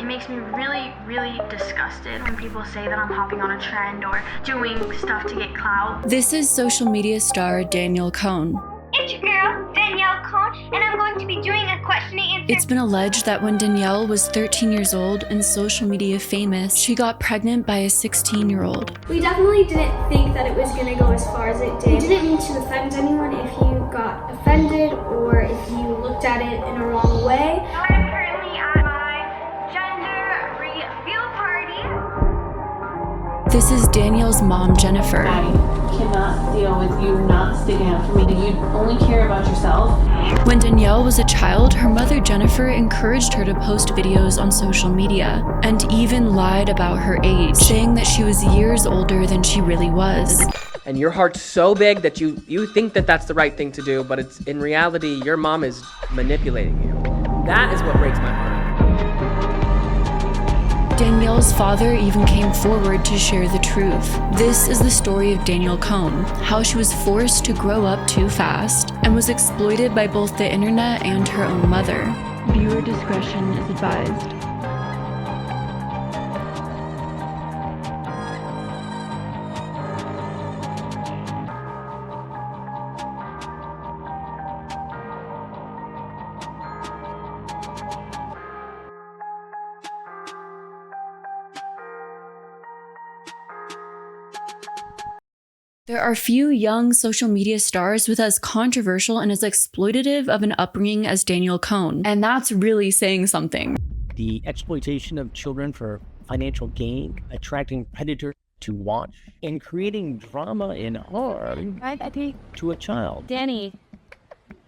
It makes me really, really disgusted when people say that I'm hopping on a trend or doing stuff to get clout. This is social media star Danielle Cohn. It's your girl, Danielle Cohn, and I'm going to be doing a question and answer. It's been alleged that when Danielle was 13 years old and social media famous, she got pregnant by a 16-year-old. We definitely didn't think that it was going to go as far as it did. We didn't mean to offend anyone. If you got offended or if you looked at it in a wrong way. I'm currently at my gender reveal party. This is Danielle's mom, Jennifer. I cannot deal with you not sticking up for me. You only care about yourself. When Danielle was a child, her mother, Jennifer, encouraged her to post videos on social media and even lied about her age, saying that she was years older than she really was. And your heart's so big that you think that that's the right thing to do, but it's in reality, your mom is manipulating you. That is what breaks my heart. Danielle's father even came forward to share the truth. This is the story of Danielle Cohn, how she was forced to grow up too fast and was exploited by both the internet and her own mother. Viewer discretion is advised. There are few young social media stars with as controversial and as exploitative of an upbringing as Danielle Cohn, and that's really saying something. The exploitation of children for financial gain, attracting predators to watch, and creating drama and harm to a child. Danny,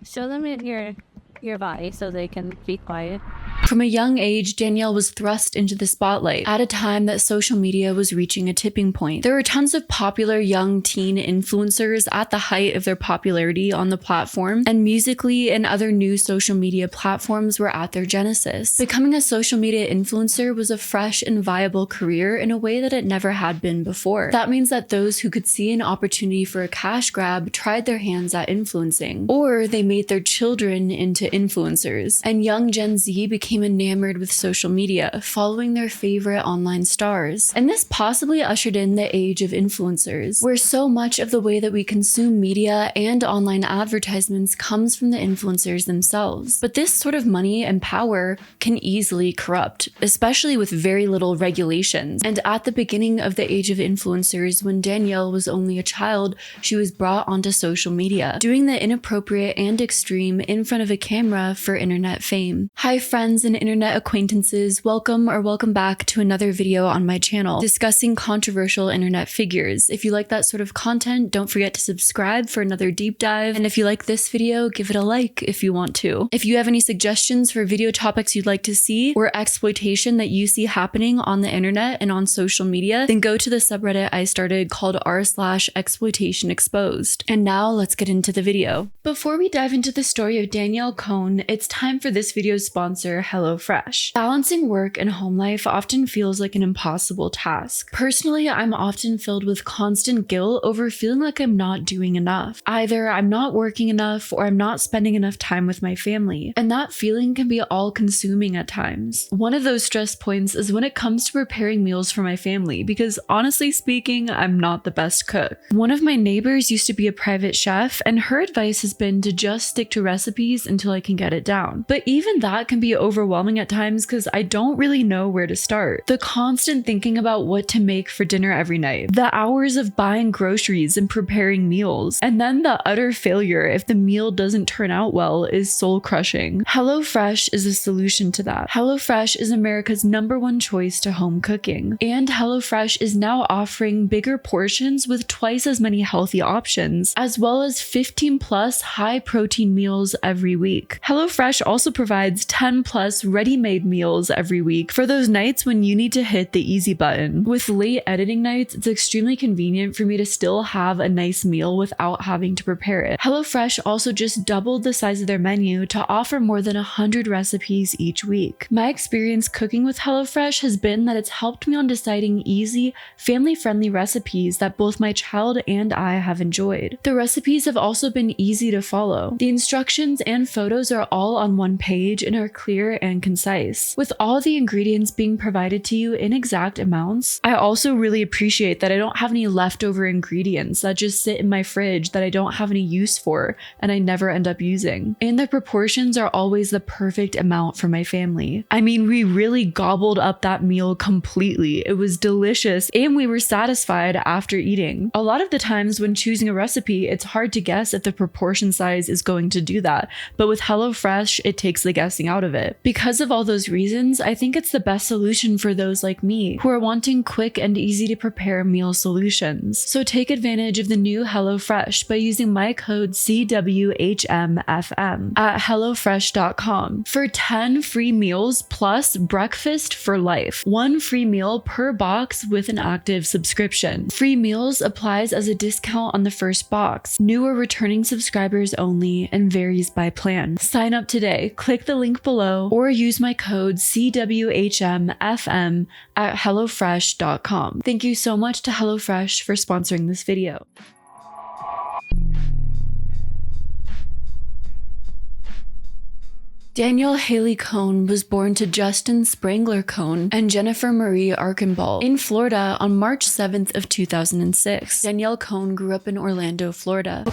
show them your body so they can be quiet. From a young age, Danielle was thrust into the spotlight at a time that social media was reaching a tipping point. There were tons of popular young teen influencers at the height of their popularity on the platform, and Musical.ly and other new social media platforms were at their genesis. Becoming a social media influencer was a fresh and viable career in a way that it never had been before. That means that those who could see an opportunity for a cash grab tried their hands at influencing, or they made their children into influencers. And young Gen Z became enamored with social media, following their favorite online stars. And this possibly ushered in the age of influencers, where so much of the way that we consume media and online advertisements comes from the influencers themselves. But this sort of money and power can easily corrupt, especially with very little regulations. And at the beginning of the age of influencers, when Danielle was only a child, she was brought onto social media, doing the inappropriate and extreme in front of a camera for internet fame. Hi friends and internet acquaintances, welcome back to another video on my channel discussing controversial internet figures. If you like that sort of content, don't forget to subscribe for another deep dive, and if you like this video, give it a like if you want to. If you have any suggestions for video topics you'd like to see or exploitation that you see happening on the internet and on social media, then go to the subreddit I started called r/exploitation exposed. And now let's get into the video. Before we dive into the story of Danielle Cohn, it's time for this video's sponsor, HelloFresh. Balancing work and home life often feels like an impossible task. Personally, I'm often filled with constant guilt over feeling like I'm not doing enough. Either I'm not working enough or I'm not spending enough time with my family, and that feeling can be all-consuming at times. One of those stress points is when it comes to preparing meals for my family, because honestly speaking, I'm not the best cook. One of my neighbors used to be a private chef, and her advice has been to just stick to recipes until I can get it down. But even that can be overwhelming at times because I don't really know where to start. The constant thinking about what to make for dinner every night, the hours of buying groceries and preparing meals, and then the utter failure if the meal doesn't turn out well is soul-crushing. HelloFresh is a solution to that. HelloFresh is America's #1 choice to home cooking, and HelloFresh is now offering bigger portions with twice as many healthy options, as well as 15+ high-protein meals every week. HelloFresh also provides 10+ ready-made meals every week for those nights when you need to hit the easy button. With late editing nights, it's extremely convenient for me to still have a nice meal without having to prepare it. HelloFresh also just doubled the size of their menu to offer more than 100 recipes each week. My experience cooking with HelloFresh has been that it's helped me on deciding easy, family-friendly recipes that both my child and I have enjoyed. The recipes have also been easy to follow. The instructions and photos are all on one page and are clear and concise. With all the ingredients being provided to you in exact amounts, I also really appreciate that I don't have any leftover ingredients that just sit in my fridge that I don't have any use for and I never end up using. And the proportions are always the perfect amount for my family. I mean, we really gobbled up that meal completely. It was delicious and we were satisfied after eating. A lot of the times when choosing a recipe, it's hard to guess if the proportion size is going to do that, but with HelloFresh, it takes the guessing out of it. Because of all those reasons, I think it's the best solution for those like me who are wanting quick and easy to prepare meal solutions. So take advantage of the new HelloFresh by using my code CWHMFM at HelloFresh.com for 10 free meals plus breakfast for life. 1 free meal per box with an active subscription. Free meals applies as a discount on the first box. New or returning subscribers only and varies by plan. Sign up today. Click the link below or use my code CWHMFM at HelloFresh.com. Thank you so much to HelloFresh for sponsoring this video. Danielle Haley Cohn was born to Justin Sprangler Cohn and Jennifer Marie Archambault in Florida on March 7th of 2006. Danielle Cohn grew up in Orlando, Florida.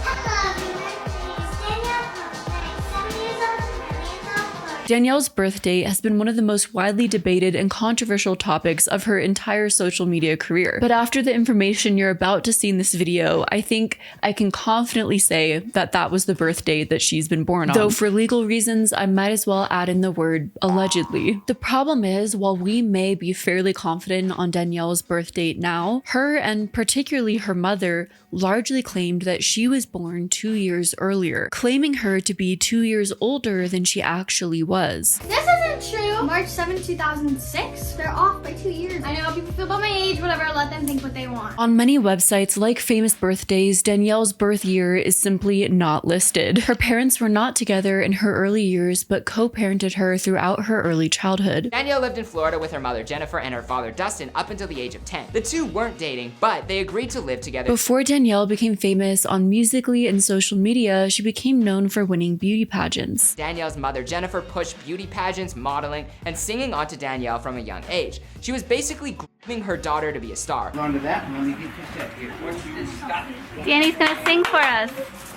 Danielle's birth date has been one of the most widely debated and controversial topics of her entire social media career. But after the information you're about to see in this video, I think I can confidently say that that was the birth date that she's been born on. Though for legal reasons, I might as well add in the word allegedly. The problem is, while we may be fairly confident on Danielle's birth date now, her and particularly her mother largely claimed that she was born 2 years earlier, claiming her to be 2 years older than she actually was. This isn't true. March 7th, 2006? They're off by 2 years. I know how people feel about my age, whatever, let them think what they want. On many websites like Famous Birthdays, Danielle's birth year is simply not listed. Her parents were not together in her early years, but co-parented her throughout her early childhood. Danielle lived in Florida with her mother Jennifer and her father Dustin up until the age of 10. The two weren't dating, but they agreed to live together. Before Danielle became famous on Musical.ly and social media, she became known for winning beauty pageants. Danielle's mother Jennifer pushed beauty pageants, modeling, and singing onto Danielle from a young age. She was basically grooming her daughter to be a star. On to that, and let me get you set here. What's this stuff? Danny's gonna sing for us.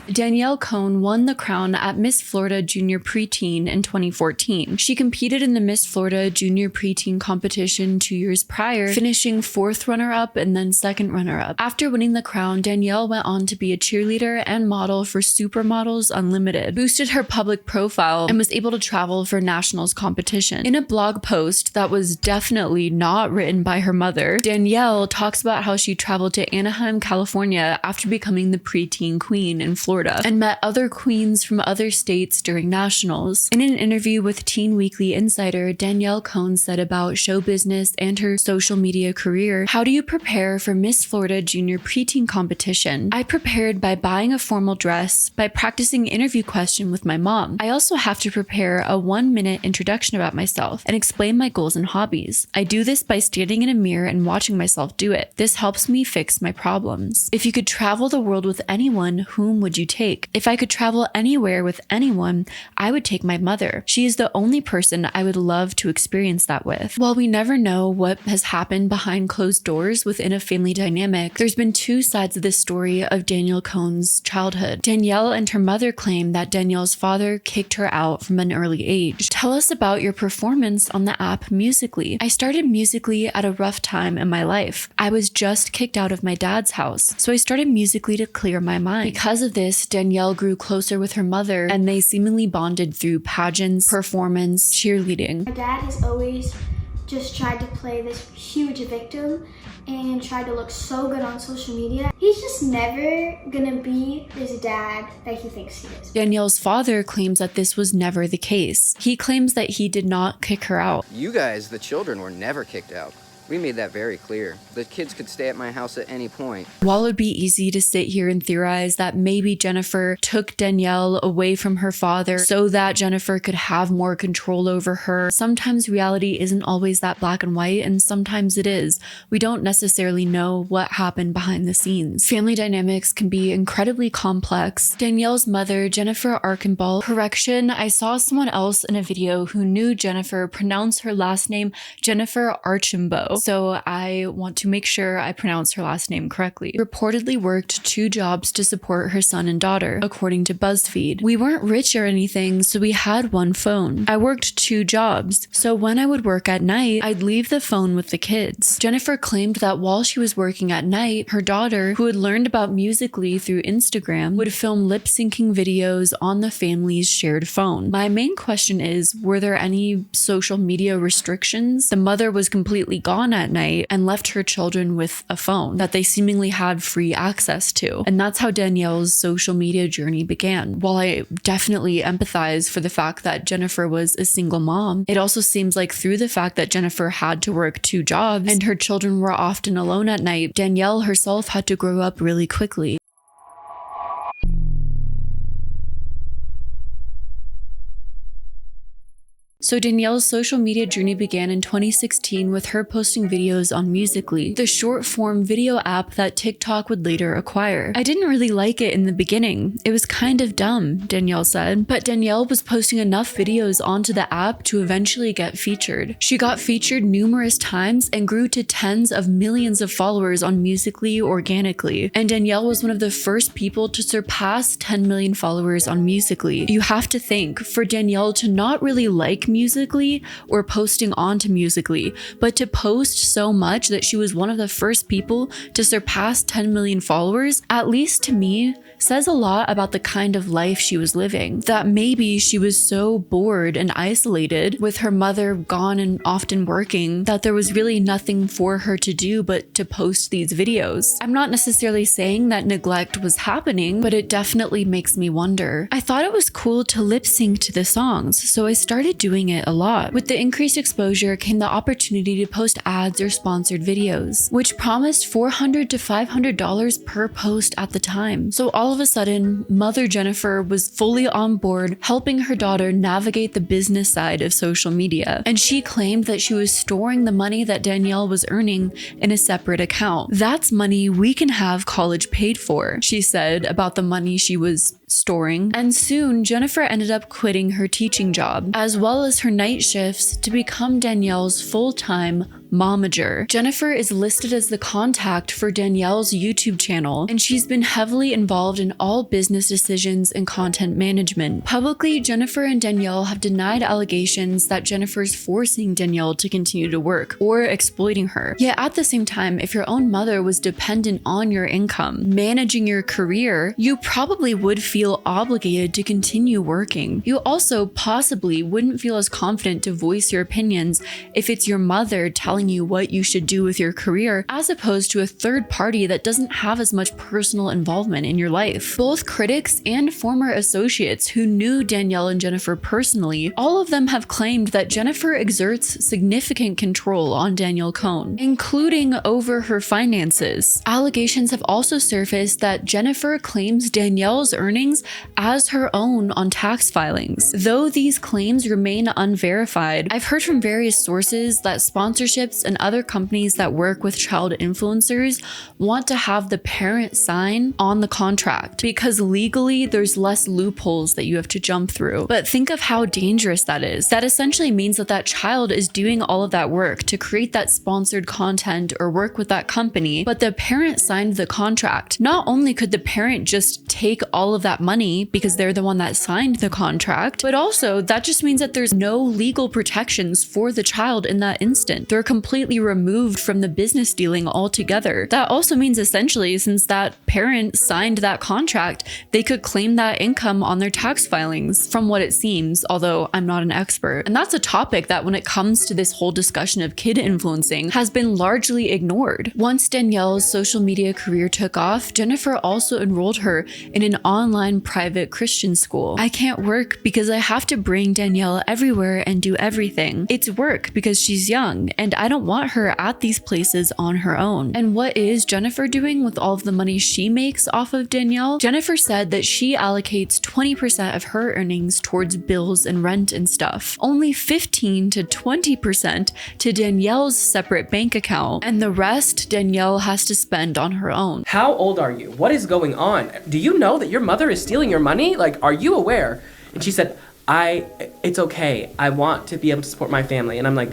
Danielle Cohn won the crown at Miss Florida Junior Preteen in 2014. She competed in the Miss Florida Junior Preteen competition 2 years prior, finishing 4th runner-up and then 2nd runner-up. After winning the crown, Danielle went on to be a cheerleader and model for Supermodels Unlimited, boosted her public profile, and was able to travel for nationals competition. In a blog post that was definitely not written by her mother, Danielle talks about how she traveled to Anaheim, California after becoming the preteen queen in Florida and met other queens from other states during nationals. In an interview with Teen Weekly Insider, Danielle Cohn said about show business and her social media career, "How do you prepare for Miss Florida Junior Preteen competition? I prepared by buying a formal dress, by practicing interview question with my mom. I also have to prepare a 1-minute introduction about myself and explain my goals and hobbies. I do this by standing in a mirror and watching myself do it. This helps me fix my problems. If you could travel the world with anyone, whom would you take? If I could travel anywhere with anyone, I would take my mother. She is the only person I would love to experience that with." While we never know what has happened behind closed doors within a family dynamic, there's been 2 sides of this story of Danielle Cohn's childhood. Danielle and her mother claim that Danielle's father kicked her out from an early age. "Tell us about your performance on the app Musical.ly. I started Musical.ly at a rough time in my life. I was just kicked out of my dad's house, so I started Musical.ly to clear my mind. Because of this, Danielle grew closer with her mother, and they seemingly bonded through pageants, performance, cheerleading. My dad has always just tried to play this huge victim and tried to look so good on social media. He's just never gonna be his dad that he thinks he is." Danielle's father claims that this was never the case. He claims that he did not kick her out. You guys, the children, were never kicked out. We made that very clear. The kids could stay at my house at any point. While it would be easy to sit here and theorize that maybe Jennifer took Danielle away from her father so that Jennifer could have more control over her, sometimes reality isn't always that black and white, and sometimes it is. We don't necessarily know what happened behind the scenes. Family dynamics can be incredibly complex. Danielle's mother, Jennifer Archambault, correction, I saw someone else in a video who knew Jennifer pronounce her last name Jennifer Archambault, so I want to make sure I pronounce her last name correctly. Reportedly worked 2 jobs to support her son and daughter, according to BuzzFeed. We weren't rich or anything, so we had one phone. I worked 2 jobs, so when I would work at night, I'd leave the phone with the kids. Jennifer claimed that while she was working at night, her daughter, who had learned about Musical.ly through Instagram, would film lip-syncing videos on the family's shared phone. My main question is, were there any social media restrictions? The mother was completely gone at night and left her children with a phone that they seemingly had free access to. And that's how Danielle's social media journey began. While I definitely empathize for the fact that Jennifer was a single mom, it also seems like through the fact that Jennifer had to work 2 jobs and her children were often alone at night, Danielle herself had to grow up really quickly. So Danielle's social media journey began in 2016 with her posting videos on Musical.ly, the short-form video app that TikTok would later acquire. I didn't really like it in the beginning. It was kind of dumb, Danielle said, but Danielle was posting enough videos onto the app to eventually get featured. She got featured numerous times and grew to tens of millions of followers on Musical.ly organically, and Danielle was one of the first people to surpass 10 million followers on Musical.ly. You have to think, for Danielle to not really like Musical.ly or posting onto Musical.ly, but to post so much that she was one of the first people to surpass 10 million followers, at least to me, says a lot about the kind of life she was living. That maybe she was so bored and isolated with her mother gone and often working that there was really nothing for her to do but to post these videos. I'm not necessarily saying that neglect was happening, but it definitely makes me wonder. I thought it was cool to lip sync to the songs, so I started doing it a lot. With the increased exposure came the opportunity to post ads or sponsored videos, which promised $400 to $500 per post at the time. So all of a sudden, Mother Jennifer was fully on board helping her daughter navigate the business side of social media, and she claimed that she was storing the money that Danielle was earning in a separate account. That's money we can have college paid for, she said about the money she was storing. And soon, Jennifer ended up quitting her teaching job, as well as her night shifts, to become Danielle's full-time momager. Jennifer is listed as the contact for Danielle's YouTube channel, and she's been heavily involved in all business decisions and content management. Publicly, Jennifer and Danielle have denied allegations that Jennifer's forcing Danielle to continue to work or exploiting her. Yet at the same time, if your own mother was dependent on your income, managing your career, you probably would feel obligated to continue working. You also possibly wouldn't feel as confident to voice your opinions if it's your mother telling you what you should do with your career, as opposed to a third party that doesn't have as much personal involvement in your life. Both critics and former associates who knew Danielle and Jennifer personally, all of them have claimed that Jennifer exerts significant control on Danielle Cohn, including over her finances. Allegations have also surfaced that Jennifer claims Danielle's earnings as her own on tax filings. Though these claims remain unverified, I've heard from various sources that sponsorships and other companies that work with child influencers want to have the parent sign on the contract because legally there's less loopholes that you have to jump through. But think of how dangerous that is. That essentially means that that child is doing all of that work to create that sponsored content or work with that company, but the parent signed the contract. Not only could the parent just take all of that money because they're the one that signed the contract, but also that just means that there's no legal protections for the child in that instant. They're completely removed from the business dealing altogether. That also means essentially, since that parent signed that contract, they could claim that income on their tax filings, from what it seems, although I'm not an expert. And that's a topic that when it comes to this whole discussion of kid influencing has been largely ignored. Once Danielle's social media career took off, Jennifer also enrolled her in an online private Christian school. I can't work because I have to bring Danielle everywhere and do everything. It's work because she's young, and I I don't want her at these places on her own. And what is Jennifer doing with all of the money she makes off of Danielle? Jennifer said that she allocates 20% of her earnings towards bills and rent and stuff. Only 15 to 20% to Danielle's separate bank account, and the rest Danielle has to spend on her own. How old are you? What is going on? Do you know that your mother is stealing your money? Like, are you aware? And she said, it's okay. I want to be able to support my family. And I'm like,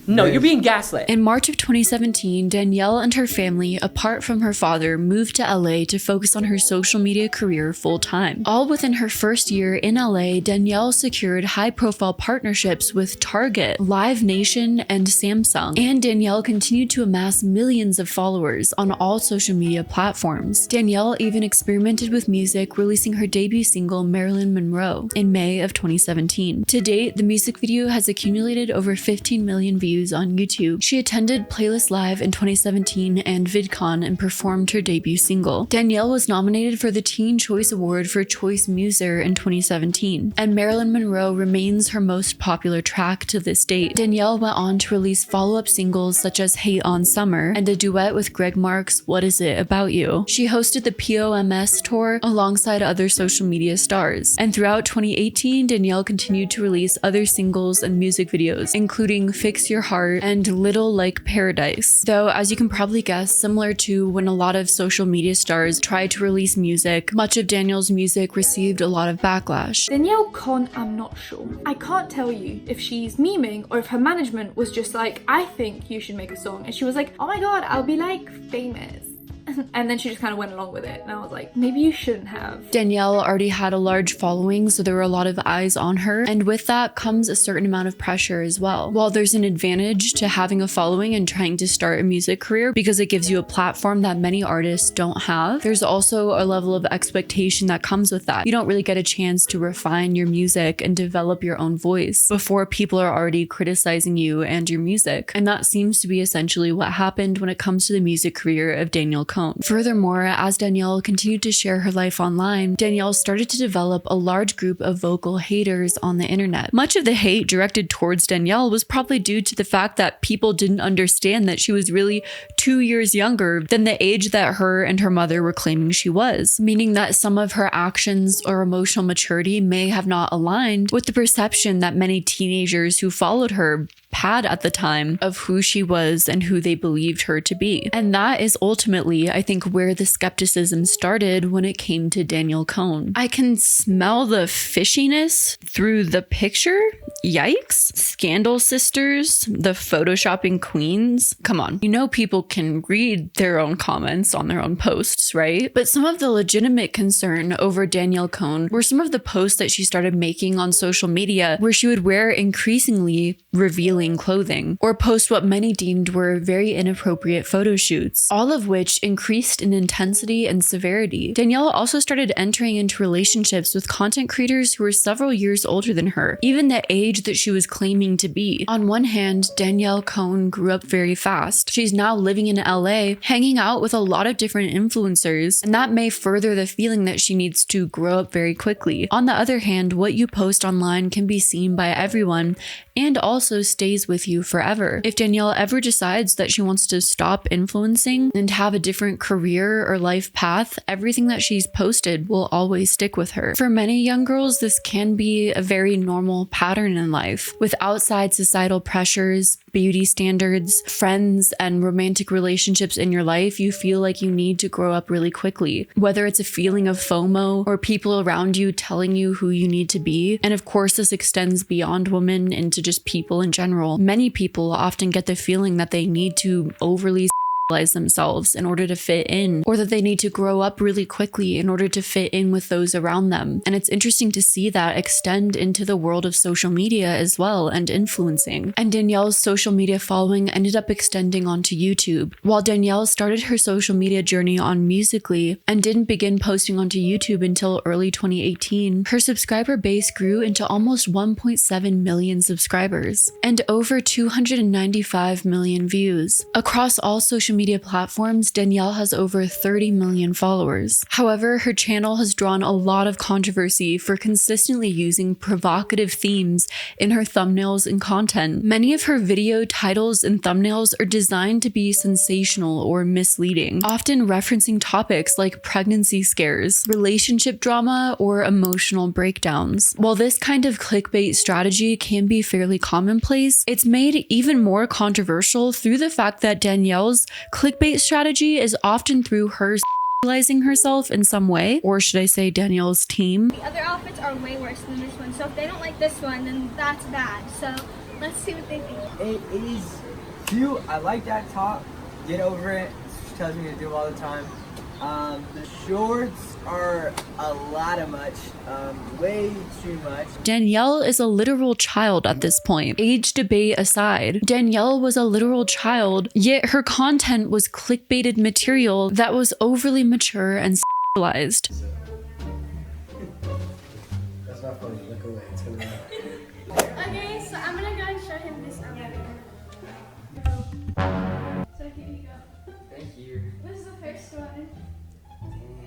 no, you're being gaslit. In March of 2017, Danielle and her family, apart from her father, moved to LA to focus on her social media career full-time. All within her first year in LA, Danielle secured high-profile partnerships with Target, Live Nation, and Samsung. And Danielle continued to amass millions of followers on all social media platforms. Danielle even experimented with music, releasing her debut single, Marilyn Monroe, in May of 2017. To date, the music video has accumulated over 15 million views on YouTube. She attended Playlist Live in 2017 and VidCon and performed her debut single. Danielle was nominated for the Teen Choice Award for Choice Muser in 2017, and Marilyn Monroe remains her most popular track to this date. Danielle went on to release follow-up singles such as Hate on Summer and a duet with Greg Mark's What Is It About You. She hosted the POMS tour alongside other social media stars, and throughout 2018, Danielle continued to release other singles and music videos, including Fix Your Heart and Little Like Paradise. Though, as you can probably guess, similar to when a lot of social media stars tried to release music, much of Danielle's music received a lot of backlash. Danielle Cohn, I'm not sure. I can't tell you if she's memeing or if her management was just like, I think you should make a song. And she was like, oh my god, I'll be like famous. And then she just kind of went along with it. And I was like, maybe you shouldn't have. Danielle already had a large following, so there were a lot of eyes on her. And with that comes a certain amount of pressure as well. While there's an advantage to having a following and trying to start a music career because it gives you a platform that many artists don't have, there's also a level of expectation that comes with that. You don't really get a chance to refine your music and develop your own voice before people are already criticizing you and your music. And that seems to be essentially what happened when it comes to the music career of Danielle Cohn. Furthermore, as Danielle continued to share her life online, Danielle started to develop a large group of vocal haters on the internet. Much of the hate directed towards Danielle was probably due to the fact that people didn't understand that she was really 2 years younger than the age that her and her mother were claiming she was, meaning that some of her actions or emotional maturity may have not aligned with the perception that many teenagers who followed her had at the time of who she was and who they believed her to be. And that is ultimately, I think, where the skepticism started when it came to Danielle Cohn. I can smell the fishiness through the picture. Yikes. Scandal sisters, the photoshopping queens. Come on. You know people can read their own comments on their own posts, right? But some of the legitimate concern over Danielle Cohn were some of the posts that she started making on social media where she would wear increasingly revealing clothing or post what many deemed were very inappropriate photo shoots, all of which increased in intensity and severity. Danielle also started entering into relationships with content creators who were several years older than her, even the age that she was claiming to be. On one hand, Danielle Cohn grew up very fast. She's now living in LA, hanging out with a lot of different influencers, and that may further the feeling that she needs to grow up very quickly. On the other hand, what you post online can be seen by everyone and also stays with you forever. If Danielle ever decides that she wants to stop influencing and have a different career or life path, everything that she's posted will always stick with her. For many young girls, this can be a very normal pattern in life. With outside societal pressures, beauty standards, friends, and romantic relationships in your life, you feel like you need to grow up really quickly. Whether it's a feeling of FOMO or people around you telling you who you need to be. And of course, this extends beyond women into just people in general. Many people often get the feeling that they need to overly themselves in order to fit in, or that they need to grow up really quickly in order to fit in with those around them. And it's interesting to see that extend into the world of social media as well and influencing. And Danielle's social media following ended up extending onto YouTube. While Danielle started her social media journey on Musical.ly and didn't begin posting onto YouTube until early 2018, her subscriber base grew into almost 1.7 million subscribers and over 295 million views. Across all social social media platforms, Danielle has over 30 million followers. However, her channel has drawn a lot of controversy for consistently using provocative themes in her thumbnails and content. Many of her video titles and thumbnails are designed to be sensational or misleading, often referencing topics like pregnancy scares, relationship drama, or emotional breakdowns. While this kind of clickbait strategy can be fairly commonplace, it's made even more controversial through the fact that Danielle's clickbait strategy is often through her sexualizing herself in some way, or should I say Danielle's team. The other outfits are way worse than this one, so if they don't like this one, then that's bad. So let's see what they think. It is cute. I like that top. Get over it. She tells me to do all the time. The shorts are a lot of much, way too much. Danielle is a literal child at this point. Age debate aside, Danielle was a literal child, yet her content was clickbaited material that was overly mature and sexualized. That's not funny. Look away. It's gonna Okay, so I'm gonna go and show him this outfit. So here you go. Thank you. This is the first one.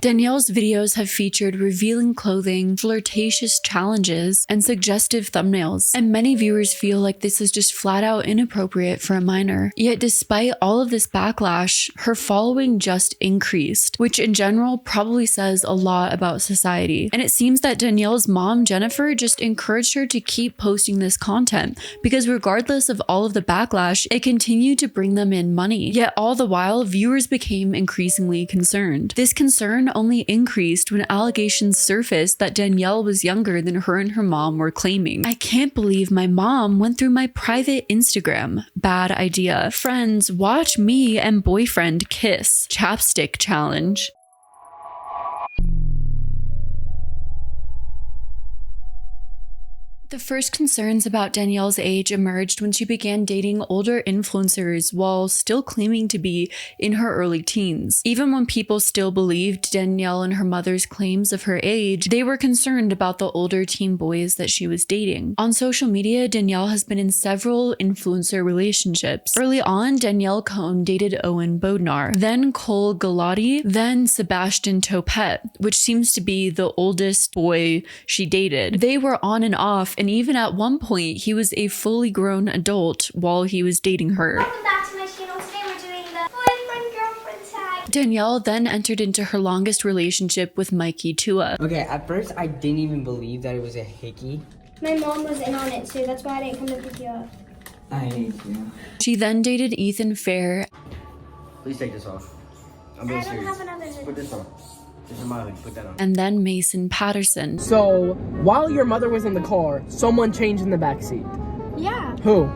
Danielle's videos have featured revealing clothing, flirtatious challenges, and suggestive thumbnails, and many viewers feel like this is just flat out inappropriate for a minor. Yet despite all of this backlash, her following just increased, which in general probably says a lot about society. And it seems that Danielle's mom, Jennifer, just encouraged her to keep posting this content, because regardless of all of the backlash, it continued to bring them in money. Yet all the while, viewers became increasingly concerned. This concern only increased when allegations surfaced that Danielle was younger than her and her mom were claiming. I can't believe my mom went through my private Instagram. Bad idea. Friends, watch me and boyfriend kiss. Chapstick challenge. The first concerns about Danielle's age emerged when she began dating older influencers while still claiming to be in her early teens. Even when people still believed Danielle and her mother's claims of her age, they were concerned about the older teen boys that she was dating. On social media, Danielle has been in several influencer relationships. Early on, Danielle Cohn dated Owen Bodnar, then Cole Galati, then Sebastian Topet, which seems to be the oldest boy she dated. They were on and off, and even at one point, he was a fully grown adult while he was dating her. Welcome back to my channel. Today we're doing the boyfriend-girlfriend tag. Danielle then entered into her longest relationship with Mikey Tua. Okay, at first I didn't even believe that it was a hickey. My mom was in on it too. That's why I didn't come to pick you up. I hate you. She then dated Ethan Fair. Please take this off. I'm I being don't serious. have another hoodie. Put this on. This is my hoodie. Put that on. And then Mason Patterson. So, while your mother was in the car, someone changed in the backseat. Yeah. Who?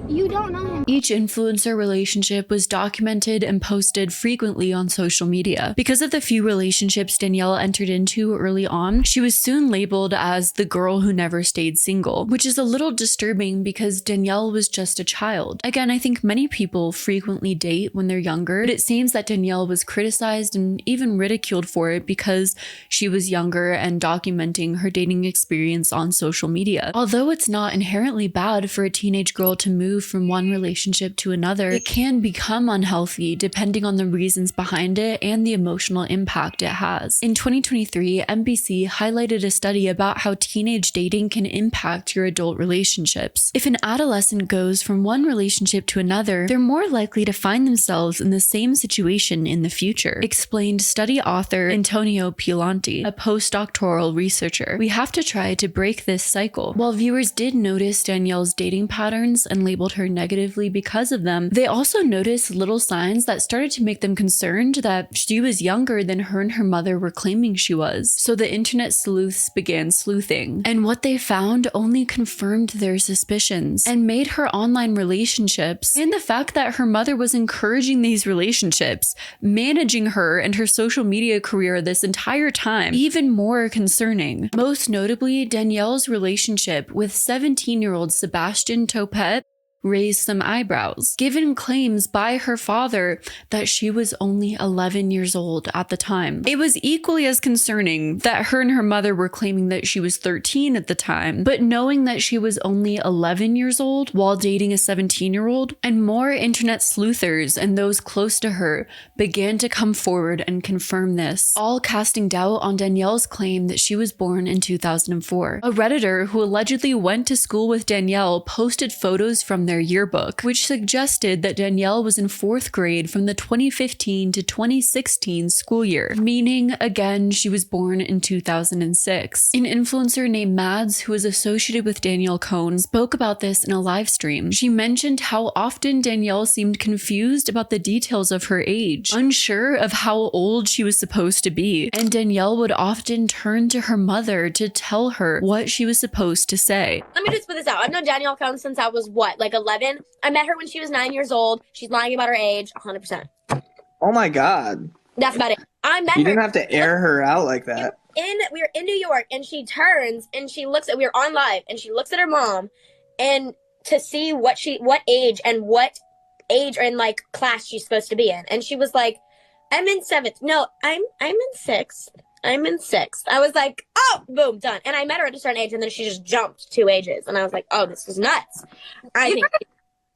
You don't know him. Each influencer relationship was documented and posted frequently on social media. Because of the few relationships Danielle entered into early on, she was soon labeled as the girl who never stayed single, which is a little disturbing because Danielle was just a child. Again, I think many people frequently date when they're younger, but it seems that Danielle was criticized and even ridiculed for it because she was younger and documenting her dating experience on social media. Although it's not inherently bad for a teenage girl to move from one relationship to another, it can become unhealthy depending on the reasons behind it and the emotional impact it has. In 2023, NBC highlighted a study about how teenage dating can impact your adult relationships. If an adolescent goes from one relationship to another, they're more likely to find themselves in the same situation in the future, explained study author Antonio Pilanti, a postdoctoral researcher. We have to try to break this cycle. While viewers did notice Danielle's dating patterns and labeled her negatively because of them, they also noticed little signs that started to make them concerned that she was younger than her and her mother were claiming she was. So the internet sleuths began sleuthing, and what they found only confirmed their suspicions and made her online relationships and the fact that her mother was encouraging these relationships, managing her and her social media career this entire time, even more concerning. Most notably, Danielle's relationship with 17-year-old Sebastian Topet raised some eyebrows, given claims by her father that she was only 11 years old at the time. It was equally as concerning that her and her mother were claiming that she was 13 at the time, but knowing that she was only 11 years old while dating a 17-year-old, and more internet sleuthers and those close to her began to come forward and confirm this, all casting doubt on Danielle's claim that she was born in 2004. A Redditor who allegedly went to school with Danielle posted photos from their yearbook, which suggested that Danielle was in 4th grade from the 2015 to 2016 school year, meaning, again, she was born in 2006. An influencer named Mads, who is associated with Danielle Cohn, spoke about this in a live stream. She mentioned how often Danielle seemed confused about the details of her age, unsure of how old she was supposed to be, and Danielle would often turn to her mother to tell her what she was supposed to say. Let me just put this out. I've known Danielle Cohn since I was, what, like 11? I met her when she was 9 years old. She's lying about her age, 100%. Oh my God. That's about it. I met her. You didn't have to air her out like that. We were in New York, and she turns and she looks we were on live, and she looks at her mom and to see what age and like class she's supposed to be in. And she was like, I'm in 7th. No, I'm in 6th. I'm in 6th. I was like, oh, boom, done. And I met her at a certain age, and then she just jumped 2 ages. And I was like, oh, this is nuts. I think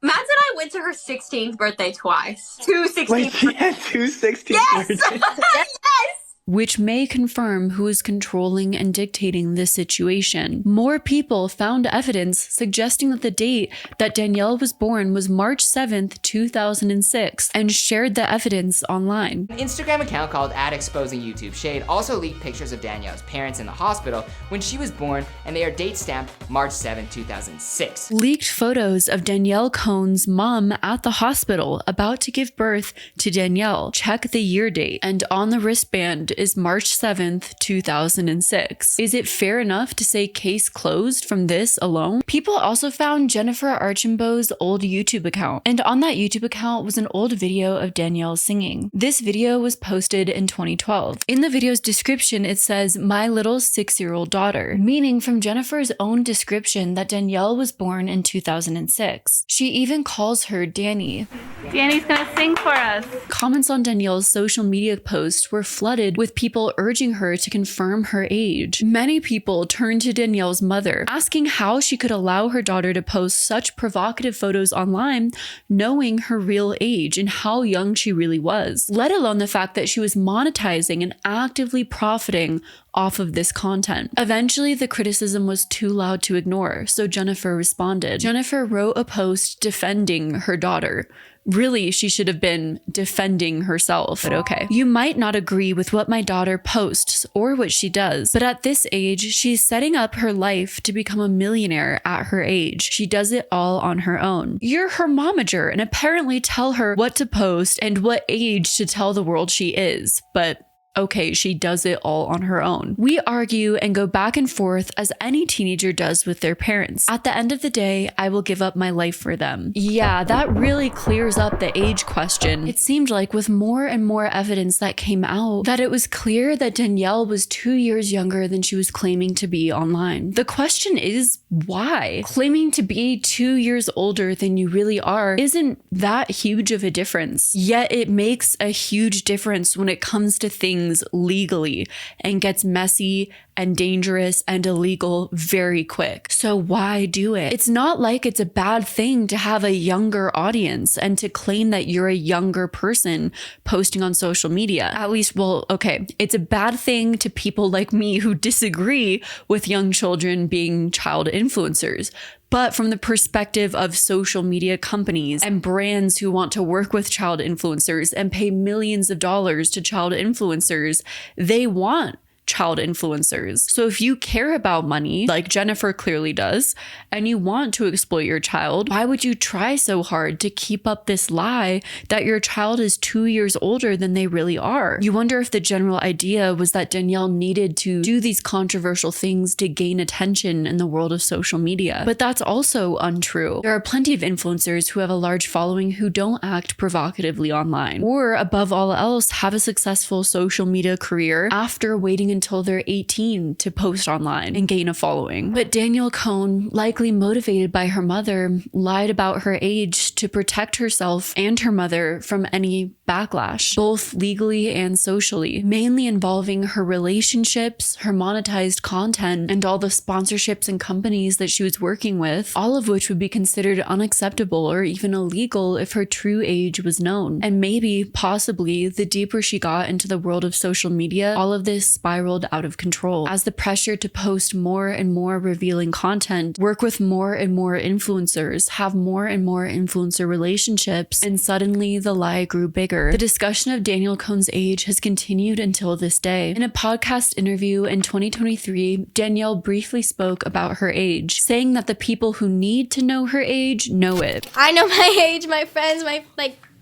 Mads and I went to her 16th birthday twice. 2 16th. Wait, she had 2 16th yes! birthdays? Yes! Which may confirm who is controlling and dictating this situation. More people found evidence suggesting that the date that Danielle was born was March 7th, 2006, and shared the evidence online. An Instagram account called @ExposingYouTube Shade also leaked pictures of Danielle's parents in the hospital when she was born, and they are date stamped March 7, 2006. Leaked photos of Danielle Cohn's mom at the hospital about to give birth to Danielle. Check the year date, and on the wristband is March 7th, 2006. Is it fair enough to say case closed from this alone? People also found Jennifer Archambault's old YouTube account, and on that YouTube account was an old video of Danielle singing. This video was posted in 2012. In the video's description, it says, "My little 6-year-old daughter," meaning from Jennifer's own description that Danielle was born in 2006. She even calls her Danny. Danny's gonna sing for us. Comments on Danielle's social media posts were flooded with people urging her to confirm her age. Many people turned to Danielle's mother, asking how she could allow her daughter to post such provocative photos online, knowing her real age and how young she really was, let alone the fact that she was monetizing and actively profiting off of this content. Eventually, the criticism was too loud to ignore, so Jennifer responded. Jennifer wrote a post defending her daughter. Really, she should have been defending herself, but okay. "You might not agree with what my daughter posts or what she does, but at this age, she's setting up her life to become a millionaire at her age. She does it all on her own. You're her momager and apparently tell her what to post and what age to tell the world she is, but okay, she does it all on her own. We argue and go back and forth as any teenager does with their parents. At the end of the day, I will give up my life for them." Yeah, that really clears up the age question. It seemed like with more and more evidence that came out, that it was clear that Danielle was 2 years younger than she was claiming to be online. The question is, why? Claiming to be 2 years older than you really are isn't that huge of a difference. Yet it makes a huge difference when it comes to things legally and gets messy and dangerous and illegal very quick. So why do it? It's not like it's a bad thing to have a younger audience and to claim that you're a younger person posting on social media. At least, well, okay, it's a bad thing to people like me who disagree with young children being child influencers. But from the perspective of social media companies and brands who want to work with child influencers and pay millions of dollars to child influencers, they want child influencers. So if you care about money, like Jennifer clearly does, and you want to exploit your child, why would you try so hard to keep up this lie that your child is 2 years older than they really are? You wonder if the general idea was that Danielle needed to do these controversial things to gain attention in the world of social media. But that's also untrue. There are plenty of influencers who have a large following who don't act provocatively online, or above all else, have a successful social media career after waiting until they're 18 to post online and gain a following. But Danielle Cohn, likely motivated by her mother, lied about her age to protect herself and her mother from any backlash, both legally and socially, mainly involving her relationships, her monetized content, and all the sponsorships and companies that she was working with, all of which would be considered unacceptable or even illegal if her true age was known. And maybe, possibly, the deeper she got into the world of social media, all of this spiraled out of control as the pressure to post more and more revealing content, work with more and more influencers, have more and more influencer relationships, and suddenly the lie grew bigger. The discussion of Danielle Cohn's age has continued until this day. In a podcast interview in 2023, Danielle briefly spoke about her age, saying that the people who need to know her age know it. I know my age, my friends,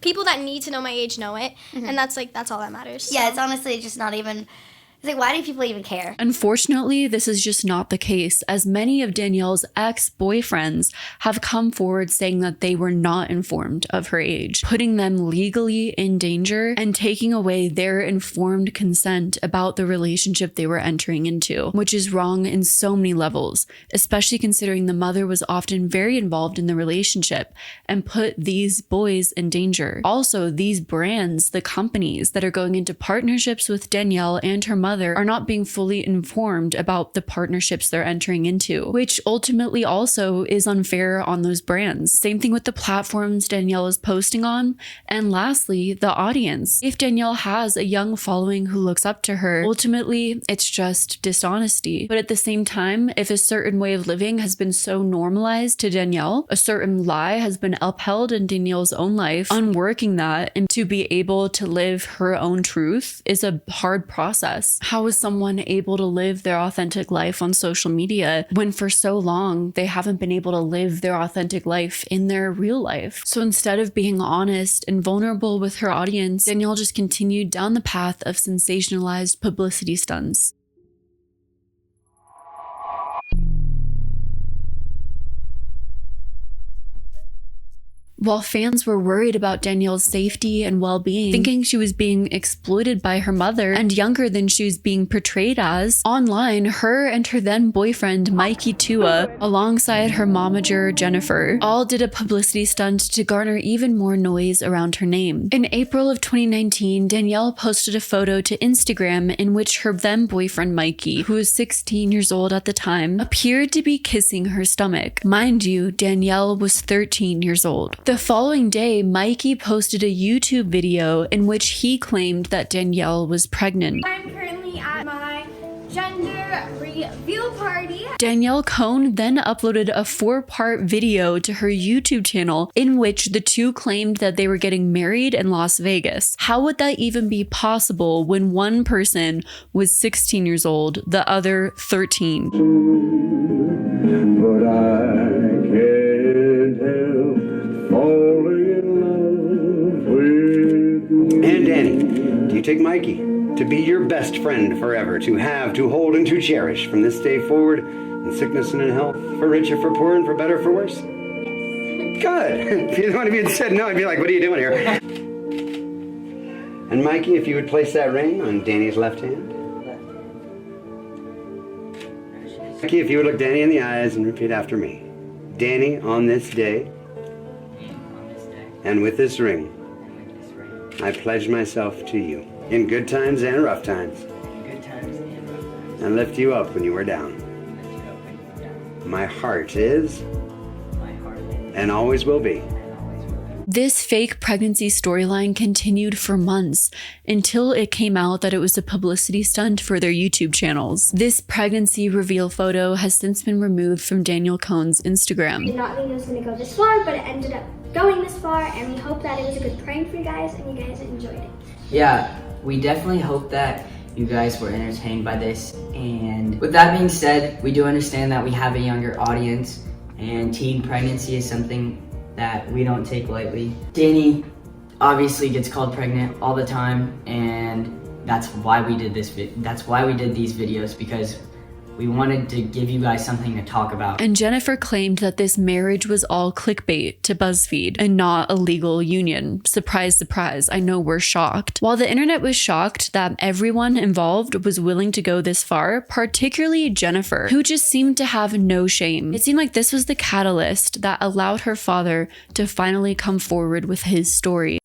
people that need to know my age know it, and that's all that matters. Yeah, it's honestly just not even. It's like, why do people even care? Unfortunately, this is just not the case, as many of Danielle's ex-boyfriends have come forward saying that they were not informed of her age, putting them legally in danger and taking away their informed consent about the relationship they were entering into, which is wrong in so many levels, especially considering the mother was often very involved in the relationship and put these boys in danger. Also, these brands, the companies that are going into partnerships with Danielle and her mother, are not being fully informed about the partnerships they're entering into, which ultimately also is unfair on those brands. Same thing with the platforms Danielle is posting on. And lastly, the audience. If Danielle has a young following who looks up to her, ultimately it's just dishonesty. But at the same time, if a certain way of living has been so normalized to Danielle, a certain lie has been upheld in Danielle's own life, unworking that and to be able to live her own truth is a hard process. How is someone able to live their authentic life on social media when for so long they haven't been able to live their authentic life in their real life? So instead of being honest and vulnerable with her audience, Danielle just continued down the path of sensationalized publicity stunts. While fans were worried about Danielle's safety and well-being, thinking she was being exploited by her mother and younger than she was being portrayed as, online, her and her then boyfriend Mikey Tua, alongside her momager Jennifer, all did a publicity stunt to garner even more noise around her name. In April of 2019, Danielle posted a photo to Instagram in which her then boyfriend Mikey, who was 16 years old at the time, appeared to be kissing her stomach. Mind you, Danielle was 13 years old. The following day, Mikey posted a YouTube video in which he claimed that Danielle was pregnant. I'm currently at my gender reveal party. Danielle Cohn then uploaded a 4-part video to her YouTube channel in which the two claimed that they were getting married in Las Vegas. How would that even be possible when one person was 16 years old, the other 13? But I can't help falling in love with you. And Danny, do you take Mikey to be your best friend forever, to have, to hold, and to cherish from this day forward, in sickness and in health, for richer, for poor, and for better, for worse? Good. If you had said no, I'd be like, what are you doing here? And Mikey, if you would place that ring on Danny's left hand. Mikey, if you would look Danny in the eyes and repeat after me. Danny, on this day, and with this ring, I pledge myself to you, in good times and rough times, and lift you up when you are down. My heart is, and always will be. This fake pregnancy storyline continued for months until it came out that it was a publicity stunt for their YouTube channels. This pregnancy reveal photo has since been removed from Danielle Cohn's Instagram. I did not think it was going to go this far, but it ended up going this far, and we hope that it was a good prank for you guys and you guys enjoyed it. Yeah, we definitely hope that you guys were entertained by this. And with that being said, we do understand that we have a younger audience, and teen pregnancy is something that we don't take lightly. Danny obviously gets called pregnant all the time, and that's why we did this. That's why we did these videos, because we wanted to give you guys something to talk about. And Jennifer claimed that this marriage was all clickbait to BuzzFeed and not a legal union. Surprise, surprise, I know we're shocked. While the internet was shocked that everyone involved was willing to go this far, particularly Jennifer, who just seemed to have no shame. It seemed like this was the catalyst that allowed her father to finally come forward with his story.